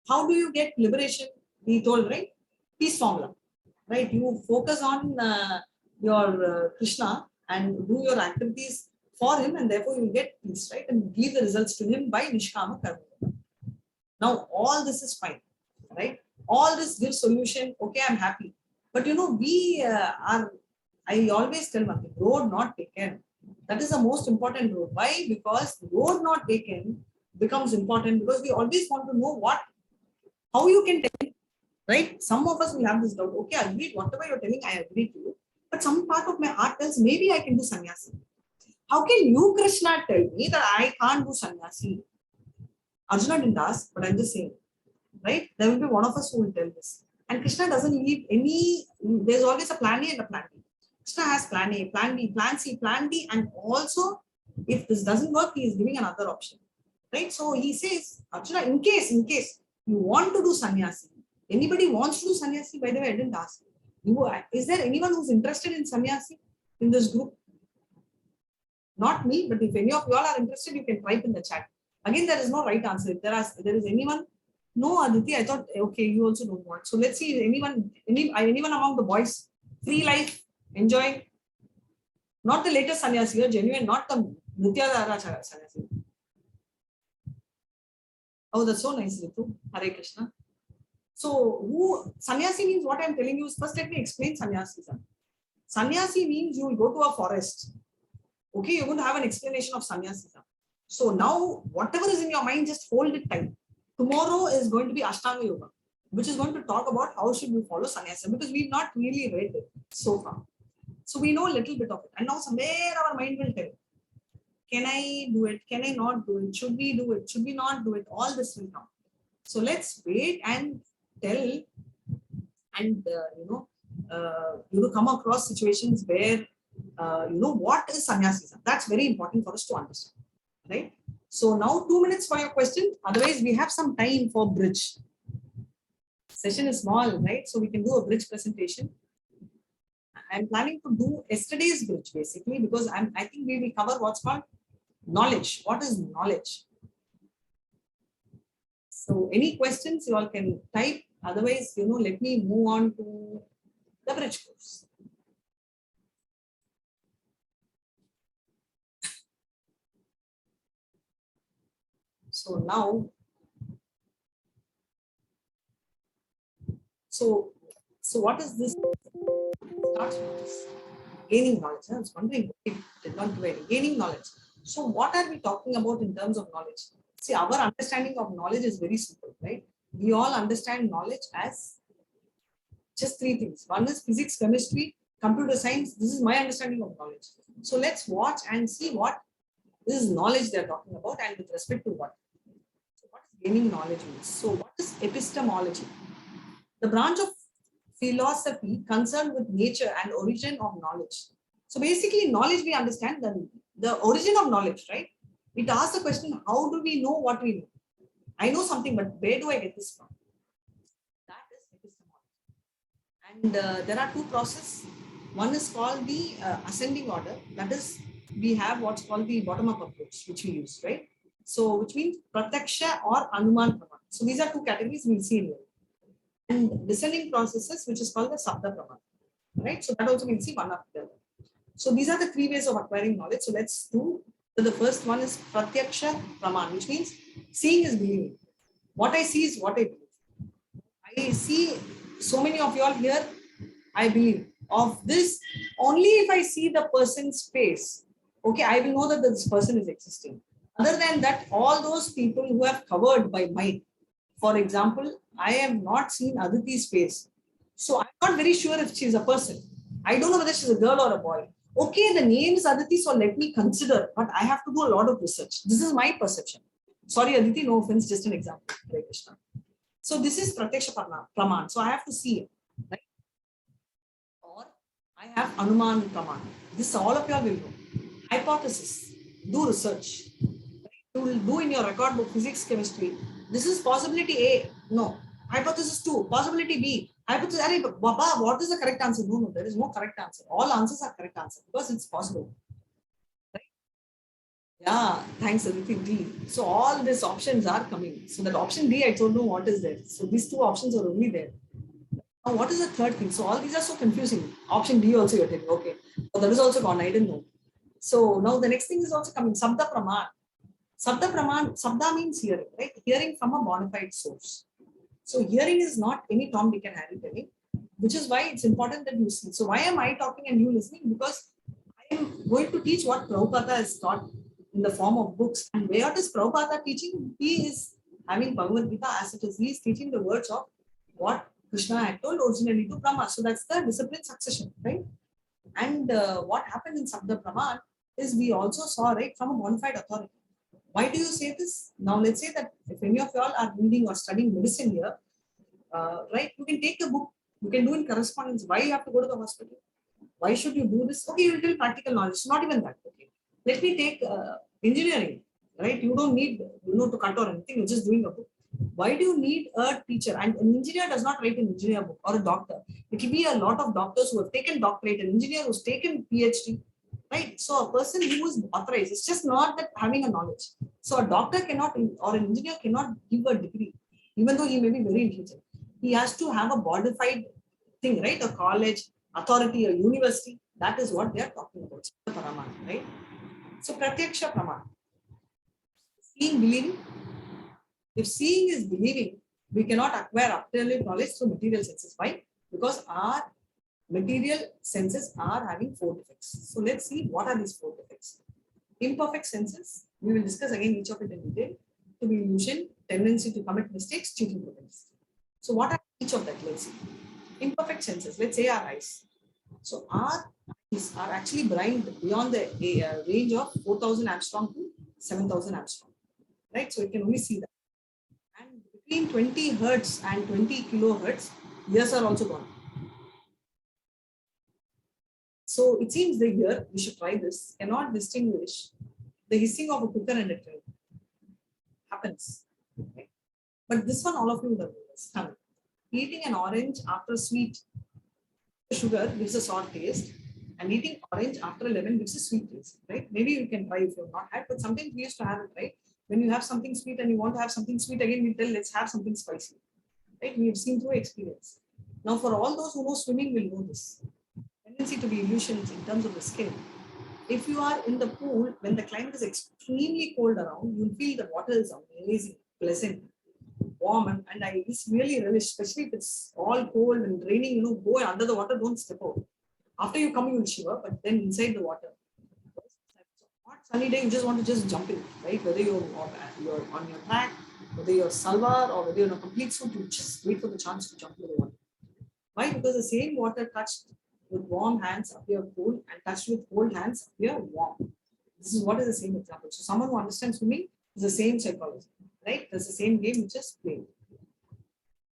How do you get liberation? We told, right? Peace formula, right? You focus on your Krishna and do your activities for him, and therefore you will get peace, right? And give the results to him by Nishkama Karma. Now, all this is fine, right? All this gives solution. Okay, I'm happy. But we I always tell one thing, road not taken. That is the most important road. Why? Because road not taken becomes important because we always want to know how you can tell, right? Some of us will have this doubt. Okay, I agree. Whatever you're telling, I agree to you. But some part of my heart tells maybe I can do sannyasi. How can you, Krishna, tell me that I can't do sannyasi? Arjuna didn't ask, but I'm just saying, right? There will be one of us who will tell this. And Krishna doesn't leave there's always a plan A and a plan B. Krishna has plan A, plan B, plan C, plan D, and also if this doesn't work, he is giving another option, right? So he says, Arjuna, in case you want to do sannyasi, anybody wants to do sannyasi, by the way, I didn't ask. Is there anyone who's interested in sannyasi in this group? Not me, but if any of you all are interested, you can type in the chat. Again, there is no right answer. If there is anyone, no, Aditi, I thought, okay, you also don't want. So let's see, anyone among the boys, free life, enjoy. Not the latest sannyasi, you're genuine, not the Nityadhara sannyasi. Oh, that's so nice, Ritu. Hare Krishna. So, sannyasi means what I'm telling you is, first let me explain sannyasism. Sannyasi means you will go to a forest. Okay, you're going to have an explanation of sannyasism. So now, whatever is in your mind, just hold it tight. Tomorrow is going to be Ashtanga Yoga, which is going to talk about how should you follow sannyasa, because we've not really read it so far. So we know a little bit of it. And now somewhere our mind will tell, can I do it? Can I not do it? Should we do it? Should we not do it? All this will come. So let's wait and tell, and come across situations where what is sannyasism. That's very important for us to understand, right? So now 2 minutes for your question. Otherwise, we have some time for bridge. Session is small, right? So we can do a bridge presentation. I'm planning to do yesterday's bridge basically because I think we will cover what's called knowledge. What is knowledge? So any questions you all can type. Otherwise, let me move on to the bridge course. So now, so what is this? Starts with this gaining knowledge. I was wondering why it did not do any gaining knowledge. So what are we talking about in terms of knowledge? See, our understanding of knowledge is very simple, right? We all understand knowledge as just three things. One is physics, chemistry, computer science. This is my understanding of knowledge. So let's watch and see what this knowledge they're talking about and with respect to what. So what is gaining knowledge means? So what is epistemology? The branch of philosophy concerned with nature and origin of knowledge. So basically knowledge, we understand the origin of knowledge, right? It asks the question, how do we know what we know? I know something, but where do I get this from? That is epistemology. And there are two processes. One is called the ascending order. That is, we have what's called the bottom-up approach, which we use, right? So which means pratyaksha or anuman praman. So these are two categories we'll see in here. And descending processes, which is called the sabda praman, right? So that also we'll see one after the other. So these are the three ways of acquiring knowledge. So let's do. So the first one is pratyaksha praman, which means seeing is believing. What I see is what I believe. I see so many of you all here, I believe. Of this, only if I see the person's face, okay, I will know that this person is existing. Other than that, all those people who have covered by mind, for example, I have not seen Aditi's face. So I'm not very sure if she's a person. I don't know whether she's a girl or a boy. Okay, the name is Aditi, so let me consider, but I have to do a lot of research. This is my perception. Sorry, Aditi, no offense, just an example. Hare Krishna. So this is Pratyaksha Praman. So I have to see it, right? Or I have Anuman Praman. This all of you will do. Hypothesis, do research. You will do in your record book physics, chemistry. This is possibility A. No. Hypothesis 2, possibility B. Hypothesis, Baba, what is the correct answer? No, there is no correct answer. All answers are correct answer because it's possible. Right? Yeah, thanks, Aditi D. So all these options are coming. So that option D, I don't know what is there. So these two options are only there. Now, what is the third thing? So all these are so confusing. Option D also you're taking. Okay. So that is also gone. I didn't know. So now the next thing is also coming. Sabda Praman. Sabda means hearing, right? Hearing from a bona fide source. So hearing is not any Tom, Dick and Harry telling, which is why it's important that you see. So why am I talking and you listening? Because I am going to teach what Prabhupada has taught in the form of books. And where is Prabhupada teaching? He is having Bhagavad Gita as it is. He is teaching the words of what Krishna had told originally to Brahma. So that's the discipline succession, right? And what happened in Sabda Praman is we also saw, right, from a bona fide authority. Why do you say this? Now, let's say that if any of you all are reading or studying medicine here, right, you can take the book, you can do in correspondence. Why you have to go to the hospital? Why should you do this? Okay, you will tell practical knowledge. Not even that. Okay, let me take engineering. Right, you don't need to cut or anything. You're just doing a book. Why do you need a teacher? And an engineer does not write an engineer book or a doctor. It will be a lot of doctors who have taken doctorate, an engineer who's taken PhD. Right, so a person who is authorized. It's just not that having a knowledge. So a doctor cannot or an engineer cannot give a degree, even though he may be very intelligent. He has to have a bona fide thing, right? A college, authority, a university. That is what they are talking about. Right? So Pratyaksha Praman. Seeing, believing. If seeing is believing, we cannot acquire absolute knowledge through material senses. Why? Because our material senses are having four defects. So let's see what are these four defects. Imperfect senses, we will discuss again each of it in detail. To be illusion, tendency to commit mistakes, cheating propensity. So what are each of that? Let's see. Imperfect senses, let's say our eyes. So our eyes are actually blind beyond the range of 4,000 Armstrong to 7,000 Armstrong. Right? So you can only see that. And between 20 hertz and 20 kilohertz, ears are also gone. So it seems the ear, we should try this, cannot distinguish the hissing of a cooker and a train. Happens. Okay. But this one, all of you would have understood. Eating an orange after sweet sugar gives a sour taste, and eating orange after lemon gives a sweet taste, right? Maybe you can try if you've not had, but sometimes we used to have it, right? When you have something sweet and you want to have something sweet again, we tell let's have something spicy, right? We have seen through experience. Now, for all those who know swimming will know this. Tendency to be illusions in terms of the skin. If you are in the pool, when the climate is extremely cold around, you'll feel the water is amazing, pleasant, warm, and I really relish, especially if it's all cold and raining, go under the water, don't step out. After you come, you will shiver, but then inside the water. Hot sunny day, you just want to just jump in, right? Whether you're on your track, whether you're salwar or whether you're in a complete suit, you just wait for the chance to jump into the water. Why? Because the same water touched with warm hands appear cool and touched with cold hands appear warm. This is what is the same example. So someone who understands swimming is the same psychology, right? There's the same game which is played.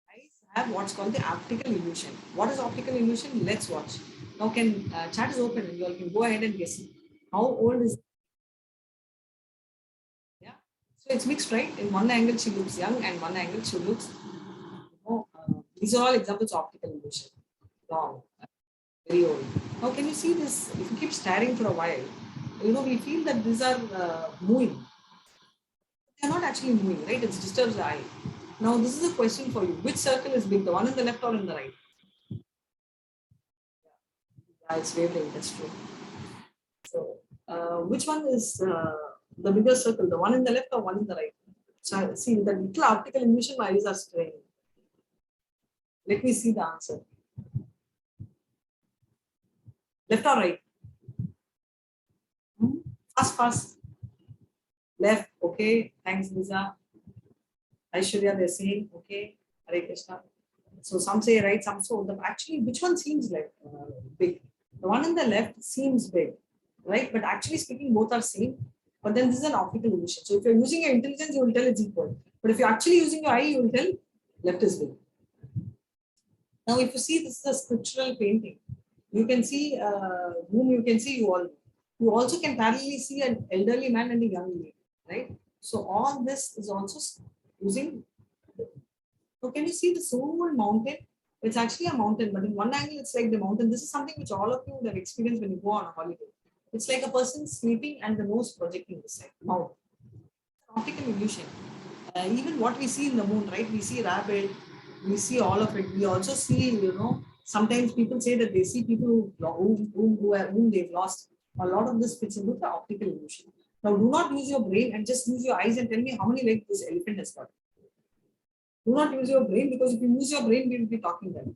Eyes have what's called the optical illusion. What is optical illusion? Let's watch. Now can chat is open and you all can go ahead and guess. How old is? Yeah. So it's mixed, right? In one angle she looks young and one angle she looks. These are all examples of optical illusion. Wrong. Very old. Now, can you see this? If you keep staring for a while, we feel that these are moving. They're not actually moving, right? It disturbs the eye. Now, this is a question for you. Which circle is big, the one in the left or in the right? Yeah, it's wavelength, that's true. So, which one is the bigger circle, the one in the left or one in the right? So, see, the little optical illusion, my eyes are straining. Let me see the answer. Left or right? Fast. Left, okay. Thanks, Lisa. Aishwarya, they're saying, okay. Hare Krishna. So some say right, some so. Actually, which one seems like big? The one in the left seems big, right? But actually speaking, both are same. But then this is an optical illusion. So if you're using your intelligence, you will tell it's equal. But if you're actually using your eye, you will tell left is big. Now, if you see, this is a scriptural painting. You can see whom you can see, you all. You also can parallelly see an elderly man and a young lady, right? So all this is also using. So can you see this whole mountain? It's actually a mountain, but in one angle, it's like the mountain. This is something which all of you would have experienced when you go on a holiday. It's like a person sleeping and the nose projecting this side, mouth. Optical illusion. Even what we see in the moon, right? We see rabbit, we see all of it. We also see, sometimes people say that they see people whom they've lost. A lot of this fits into the optical illusion. Now, do not use your brain and just use your eyes and tell me how many legs this elephant has got. Do not use your brain, because if you use your brain, we will be talking then.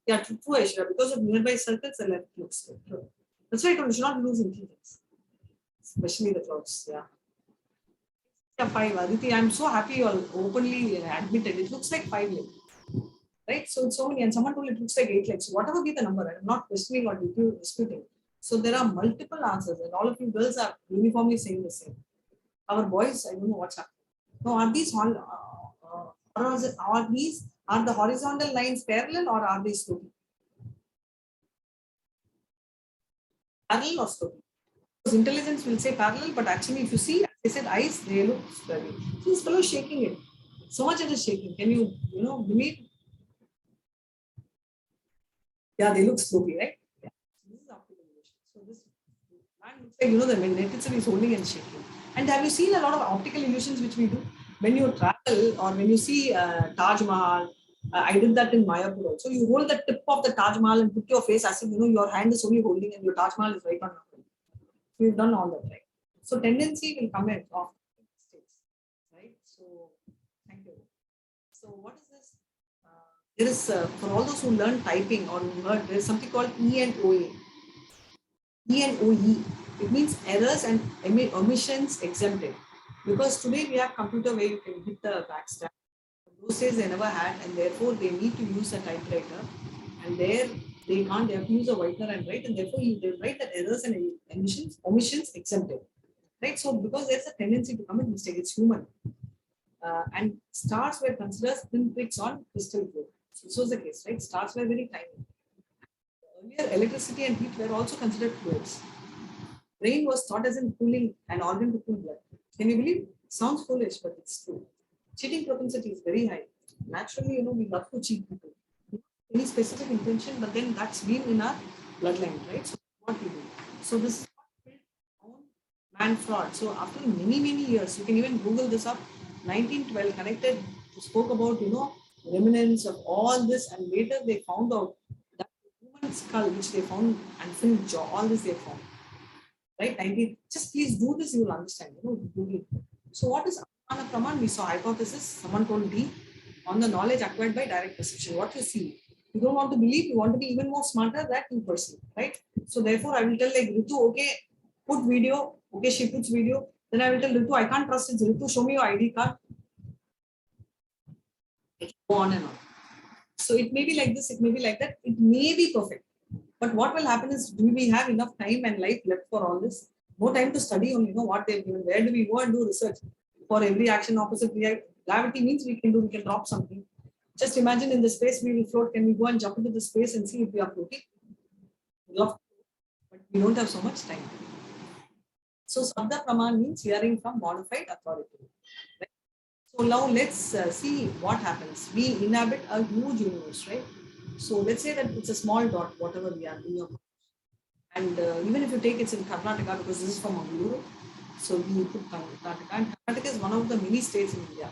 Yeah, true, Aishwarya. Because of nearby circles, the left looks true. That's why you should not lose intelligence, especially the clouds. Yeah. Yeah, 5. Aditi, I'm so happy you all openly admitted it looks like 5 legs. Right? So it's so many, and someone told it looks like 8 legs. So whatever be the number, I'm not questioning or disputing. So there are multiple answers, and all of you girls are uniformly saying the same. Our boys, I don't know what's happening. No, are these are the horizontal lines parallel or are they sloping? Parallel or sloping? Because intelligence will say parallel, but actually, if you see, I said eyes, they look square. This fellow is shaking it. So much it is shaking. Can you, believe? Yeah, they look slopy, right? Yeah. So this is optical illusion. So this man looks like, the net itself is holding and shaking. And have you seen a lot of optical illusions which we do? When you travel or when you see Taj Mahal, I did that in Mayapur also. You hold the tip of the Taj Mahal and put your face as if, your hand is only holding and your Taj Mahal is right on your hand. We've done all that, right? So tendency will come in of mistakes, right? So thank you. So what is this? There is, for all those who learn typing or who heard, there is something called E and OA. E and OE. It means errors and omissions exempted. Because today we have computer where you can hit the backstab. Those days they never had, and therefore they need to use a typewriter. And there they can't, they have to use a whitener and write, and therefore they write that errors and omissions exempted. Right? So because there's a tendency to commit mistake, it's human. And stars were considered pinpricks on crystal growth. So this was the case, right? Stars were very tiny. Earlier, electricity and heat were also considered fluids. Brain was thought as in cooling an organ to cool blood. Can you believe? Sounds foolish, but it's true. Cheating propensity is very high. Naturally, we love to cheat people. Any specific intention, but then that's been in our bloodline, right? So what we do. So this is on man fraud. So after many years, you can even Google this up. 1912 connected spoke about remnants of all this, and later they found out that human skull which they found and filled jaw, all this they found. Right? 19. Just please do this, you will understand. Google. So what is Anupama Praman? We saw hypothesis. Someone told D on the knowledge acquired by direct perception. What you see, you don't want to believe. You want to be even more smarter that you perceive. Right? So therefore, I will tell like Ritu, okay, put video. Okay, she puts video. Then I will tell Ritu, I can't trust it. Ritu, show me your ID card. Go on and on. So it may be like this. It may be like that. It may be perfect. But what will happen is, do we have enough time and life left for all this? No time to study on what they've given. Where do we go and do research? For every action opposite gravity means we can drop something. Just imagine in the space we will float. Can we go and jump into the space and see if we are floating? Love, but we don't have so much time. So Sabda Praman means hearing from modified authority. Right? So now let's see what happens. We inhabit a huge universe, right? So let's say that it's a small dot, whatever we are in your, and even if you take it's in Karnataka, because this is from Mangaluru, so we put Karnataka, and Karnataka is one of the many states in India.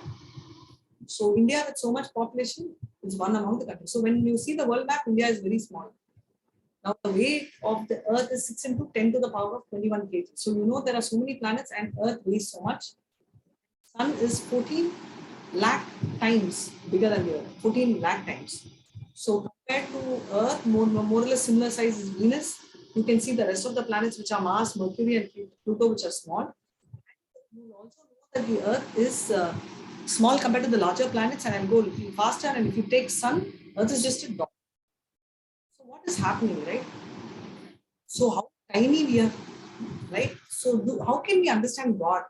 So India with so much population is one among the countries. So when you see the world map, India is very small. Now the weight of the Earth is 6 into 10 to the power of 21 kg. So there are so many planets and Earth weighs so much. Sun is 14 lakh times bigger than the Earth. 14 lakh times. So compared to Earth, more or less similar size is Venus. You can see the rest of the planets which are Mars, Mercury, and Pluto, which are small. You will also know that the Earth is small compared to the larger planets, and I'll go a little faster. And if you take Sun, Earth is just a dot. So what is happening, right? So how tiny we are, right? So how can we understand God,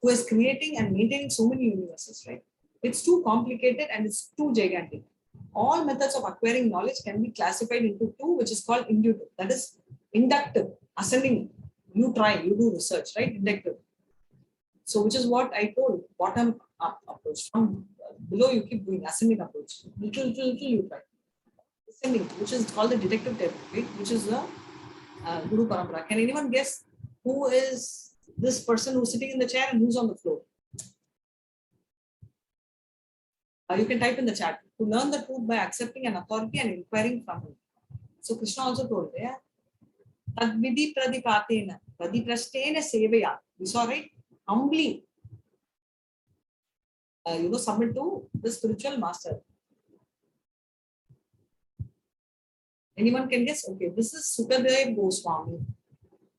who is creating and maintaining so many universes, right? It's too complicated and it's too gigantic. All methods of acquiring knowledge can be classified into two, which is called inductive. That is inductive, ascending. You try, you do research, right? Inductive. So which is what I told, bottom up approach. From below you keep doing ascending approach. Little you try. Ascending, which is called the detective technique, which is the Guru Parampara. Can anyone guess who is this person who's sitting in the chair and who's on the floor? You can type in the chat. To learn the truth by accepting an authority and inquiring from him. So Krishna also told, yeah, Tadvidi pradipatena, pradiprashtena sevaya. We saw, right? Humbly, submit to the spiritual master. Anyone can guess? Okay, this is Sukadev Goswami.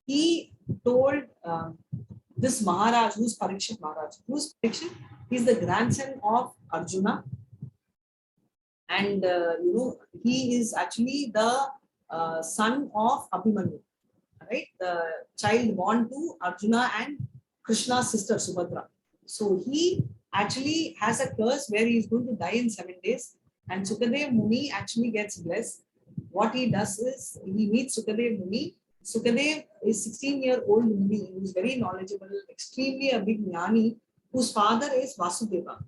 He told this Maharaj, who's Parikshit Maharaj. Who's Parikshit? He's the grandson of Arjuna. And, he is actually the son of Abhimanyu, right? The child born to Arjuna and Krishna's sister Subhadra. So he actually has a curse where he is going to die in 7 days. And Sukadev Muni actually gets blessed. What he does is he meets Sukadev Muni. Sukadev is 16-year-old Muni who is very knowledgeable, extremely a big jnani, whose father is Vasudeva.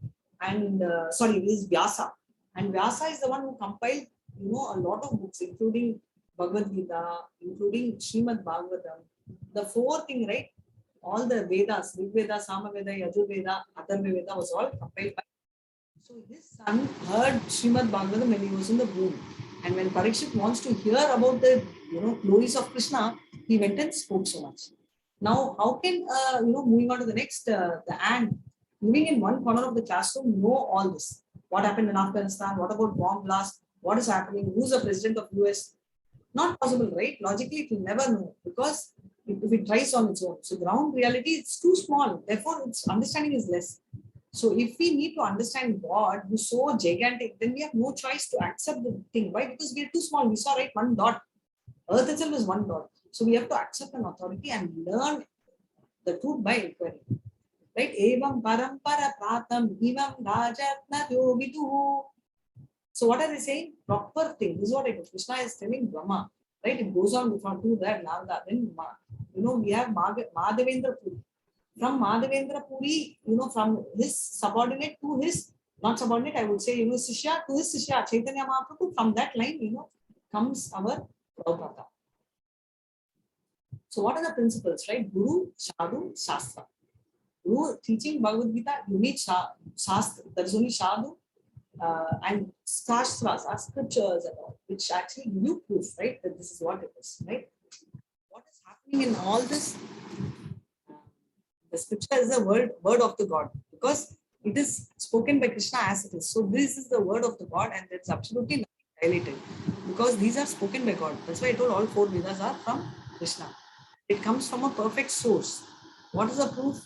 And is Vyasa. And Vyasa is the one who compiled, a lot of books, including Bhagavad Gita, including Srimad Bhagavatam. The 4 thing, right? All the Vedas, Rig Veda, Sama Veda, Yajur Veda, Atharva Veda was all compiled by. So his son heard Srimad Bhagavatam when he was in the womb. And when Parikshit wants to hear about the, glories of Krishna, he went and spoke so much. Now, how can, moving on to the next, the ant, living in one corner of the classroom, know all this? What happened in Afghanistan? What about bomb blast? What is happening? Who's the president of US? Not possible, right? Logically, it will never know because if it tries on its own. So ground reality, it's too small. Therefore, its understanding is less. So if we need to understand God, who's so gigantic, then we have no choice to accept the thing. Why? Because we are too small. We saw, right, one dot. Earth itself is one dot. So we have to accept an authority and learn the truth by inquiry. Right? Evam parampara pratam evam rajatna yogitu. So what are they saying? Proper thing. This is what Krishna is telling Brahma. Right? It goes on to that Narada. Then we have Madhavendra Puri. From Madhavendra Puri, from his subordinate to his not subordinate, I would say, Sishya to his Sishya, Chaitanya Mahaprabhu. From that line, comes our Prabhupada. So what are the principles, right? Guru, Sadhu, Shastra. Guru teaching Bhagavad Gita, you need Shastra. There is only Sadhu and Shastras, are scriptures and all, which actually give you proof, right? That this is what it is, right? What is happening in all this? The scripture is the word of the God, because it is spoken by Krishna as it is. So this is the word of the God, and it's absolutely nothing dilated, because these are spoken by God. That's why I told all 4 Vedas are from Krishna. It comes from a perfect source. What is the proof?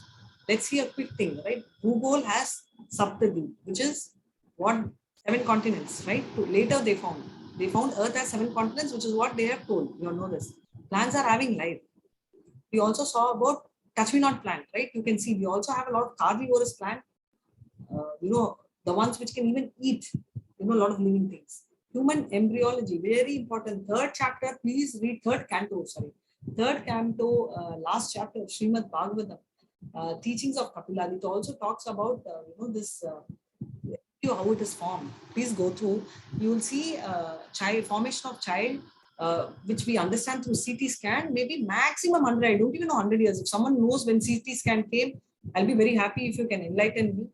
Let's see a quick thing, right? Google has Saptadip, which is what 7 continents, right? Later they found Earth has 7 continents, which is what they have told. You all know this. Plants are having life. We also saw about touch me not plant, right? You can see we also have a lot of carnivorous plant. The ones which can even eat, a lot of living things. Human embryology, very important. 3rd chapter, please read 3rd canto, last chapter of Srimad Bhagavatam, teachings of Kapila. It also talks about, this, how it is formed. Please go through. You will see formation of child, which we understand through CT scan, maybe maximum 100. I don't even know 100 years. If someone knows when CT scan came, I'll be very happy if you can enlighten me.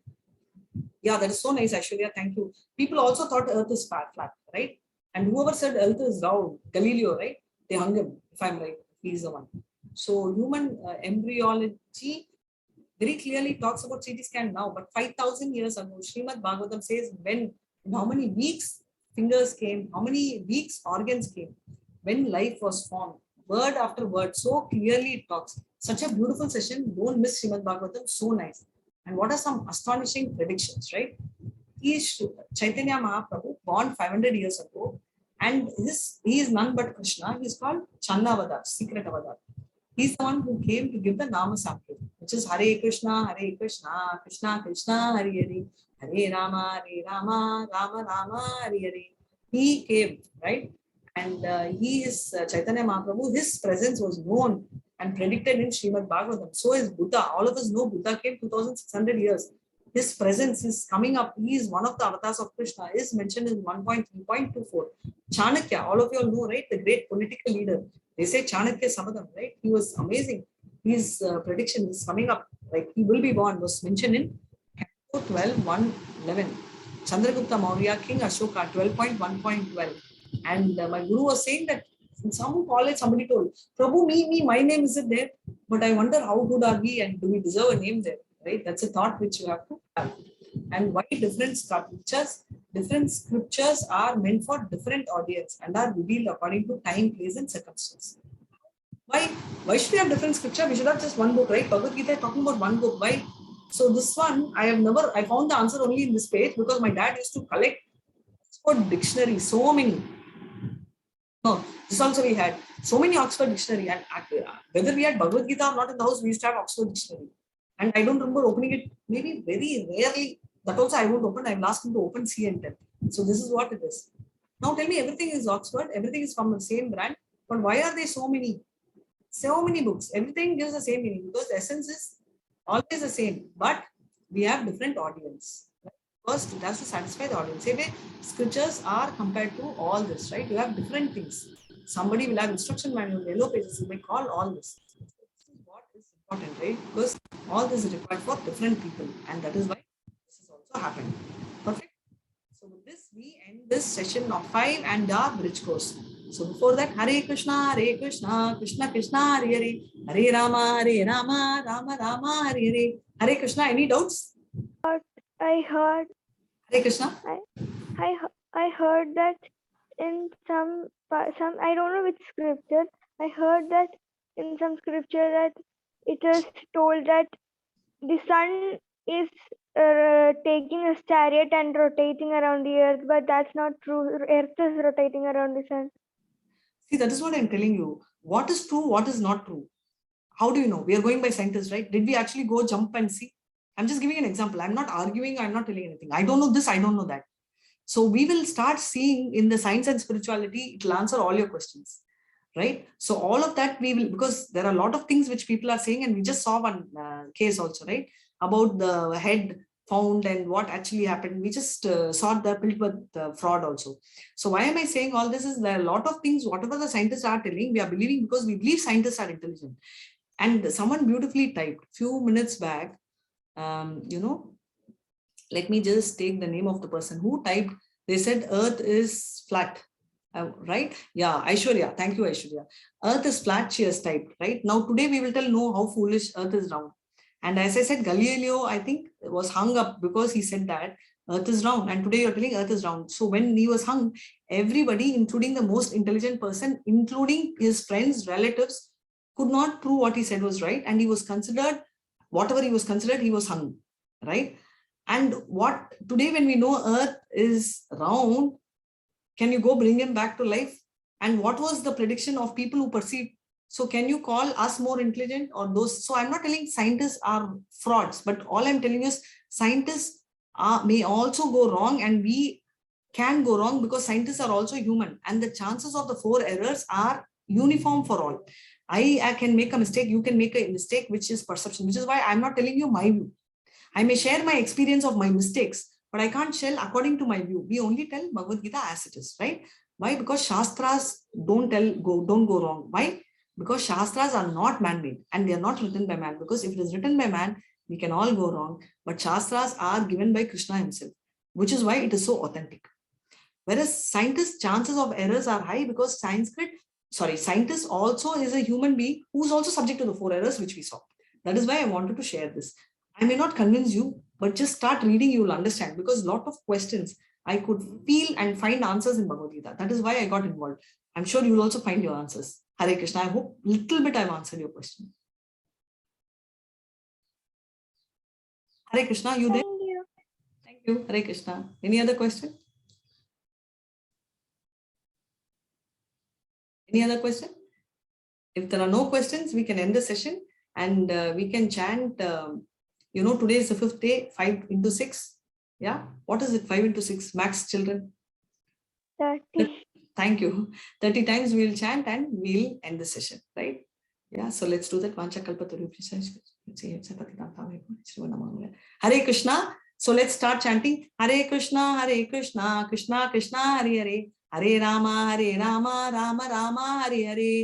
Yeah, that is so nice, Aishwarya. Thank you. People also thought Earth is flat, right? And whoever said Earth is round, Galileo, right? They hung him, if I'm right. He's the one. So human embryology very clearly talks about CT scan now, but 5,000 years ago, Srimad Bhagavatam says when, in how many weeks fingers came, how many weeks organs came, when life was formed, word after word, so clearly it talks. Such a beautiful session. Don't miss Srimad Bhagavatam. So nice. And what are some astonishing predictions, right? He is Chaitanya Mahaprabhu, born 500 years ago. And he is none but Krishna. He's called Channavadar, secret avatar. He's the one who came to give the Nama Sankirtan, which is Hare Krishna, Krishna Krishna, Hare Hare, Hare Rama, Rama Rama, Hare Hare. He came, right? And he is Chaitanya Mahaprabhu. His presence was known and predicted in Srimad Bhagavatam. So is Buddha. All of us know Buddha came 2600 years. His presence is coming up. He is one of the avatars of Krishna. Is mentioned in 1.3.24. Chanakya, all of you all know, right? The great political leader. They say Chanakya Samadam, right? He was amazing. His prediction is coming up. Like he will be born was mentioned in 12.1.11. Chandragupta Maurya, King Ashoka, 12.1.12. And my guru was saying that in some college somebody told, Prabhu, my name isn't there, but I wonder how good are we and do we deserve a name there, right? That's a thought which you have to have. And why different scriptures? Different scriptures are meant for different audience and are revealed according to time, place, and circumstance. Why should we have different scripture? We should have just one book, right? Bhagavad Gita is talking about one book. Why? So this one, I found the answer only in this page because my dad used to collect Oxford dictionary, so many. No, this also we had so many Oxford dictionary, and whether we had Bhagavad Gita or not in the house, we used to have Oxford dictionary. And I don't remember opening it, maybe very rarely. That also I won't open. I've asked him to open C and 10. So this is what it is. Now tell me, everything is Oxford, everything is from the same brand, but why are there so many? So many books. Everything gives the same meaning because the essence is always the same, but we have different audience. First, it has to satisfy the audience. Say, scriptures are compared to all this, right? You have different things. Somebody will have instruction manual, yellow pages, you may call all this. This is what is important, right? Because all this is required for different people, and that is why this is also happening. Perfect. So with this, we end this session of 5 and our bridge course. So before that, Hare Krishna, Krishna Krishna, Hare Hare, Hare Rama, Rama Rama, Hare Hare. Hare Krishna, any doubts? I heard. Hare Krishna. I heard that in some I don't know which scripture. I heard that in some scripture that it is told that the sun is taking a chariot and rotating around the earth, but that's not true. Earth is rotating around the sun. See, that is what I'm telling you. What is true, what is not true? How do you know? We are going by scientists, right? Did we actually go jump and see? I'm just giving an example. I'm not arguing. I'm not telling anything. I don't know this. I don't know that. So we will start seeing in the science and spirituality, it will answer all your questions, right? So all of that we will, because there are a lot of things which people are saying, and we just saw one case also, right? About the head found and what actually happened. We just saw the Piltwath fraud also. So why am I saying all this is there are a lot of things, whatever the scientists are telling, we are believing because we believe scientists are intelligent. And someone beautifully typed few minutes back, let me just take the name of the person who typed. They said Earth is flat, right? Yeah, Aishwarya. Thank you, Aishwarya. Earth is flat, she has typed, right? Now today we will tell no how foolish Earth is round. And as I said, Galileo, I think, was hung up because he said that Earth is round. And today you're telling Earth is round. So when he was hung, everybody, including the most intelligent person, including his friends, relatives, could not prove what he said was right. And he was considered, whatever he was considered, he was hung, right? And what today, when we know Earth is round, can you go bring him back to life? And what was the prediction of people who perceived? So can you call us more intelligent or those? So I'm not telling scientists are frauds, but all I'm telling you is scientists may also go wrong, and we can go wrong because scientists are also human, and the chances of the 4 errors are uniform for all. I can make a mistake, you can make a mistake, which is perception, which is why I'm not telling you my view. I may share my experience of my mistakes, but I can't share according to my view. We only tell Bhagavad Gita as it is, right? Why? Because Shastras don't go wrong. Why? Because Shastras are not man-made and they are not written by man. Because if it is written by man, we can all go wrong. But Shastras are given by Krishna himself, which is why it is so authentic. Whereas scientists' chances of errors are high because scientist also is a human being who's also subject to the 4 errors which we saw. That is why I wanted to share this. I may not convince you, but just start reading, you will understand, because a lot of questions I could feel and find answers in Bhagavad Gita. That is why I got involved. I'm sure you will also find your answers. Hare Krishna. I hope a little bit I've answered your question. Hare Krishna, you there? Thank you. Thank you. Hare Krishna. Any other question? Any other question? If there are no questions, we can end the session and we can chant. Today is the 5th day, 5 into 6. Yeah. What is it? 5 into 6. Max, children. 30. Thank you. 30 times we will chant and we'll end the session, right? Yeah. So let's do that. Hare Krishna. So let's start chanting. Hare Krishna, Krishna Krishna, Hare Hare. Hare Rama, Rama Rama, Hare Hare.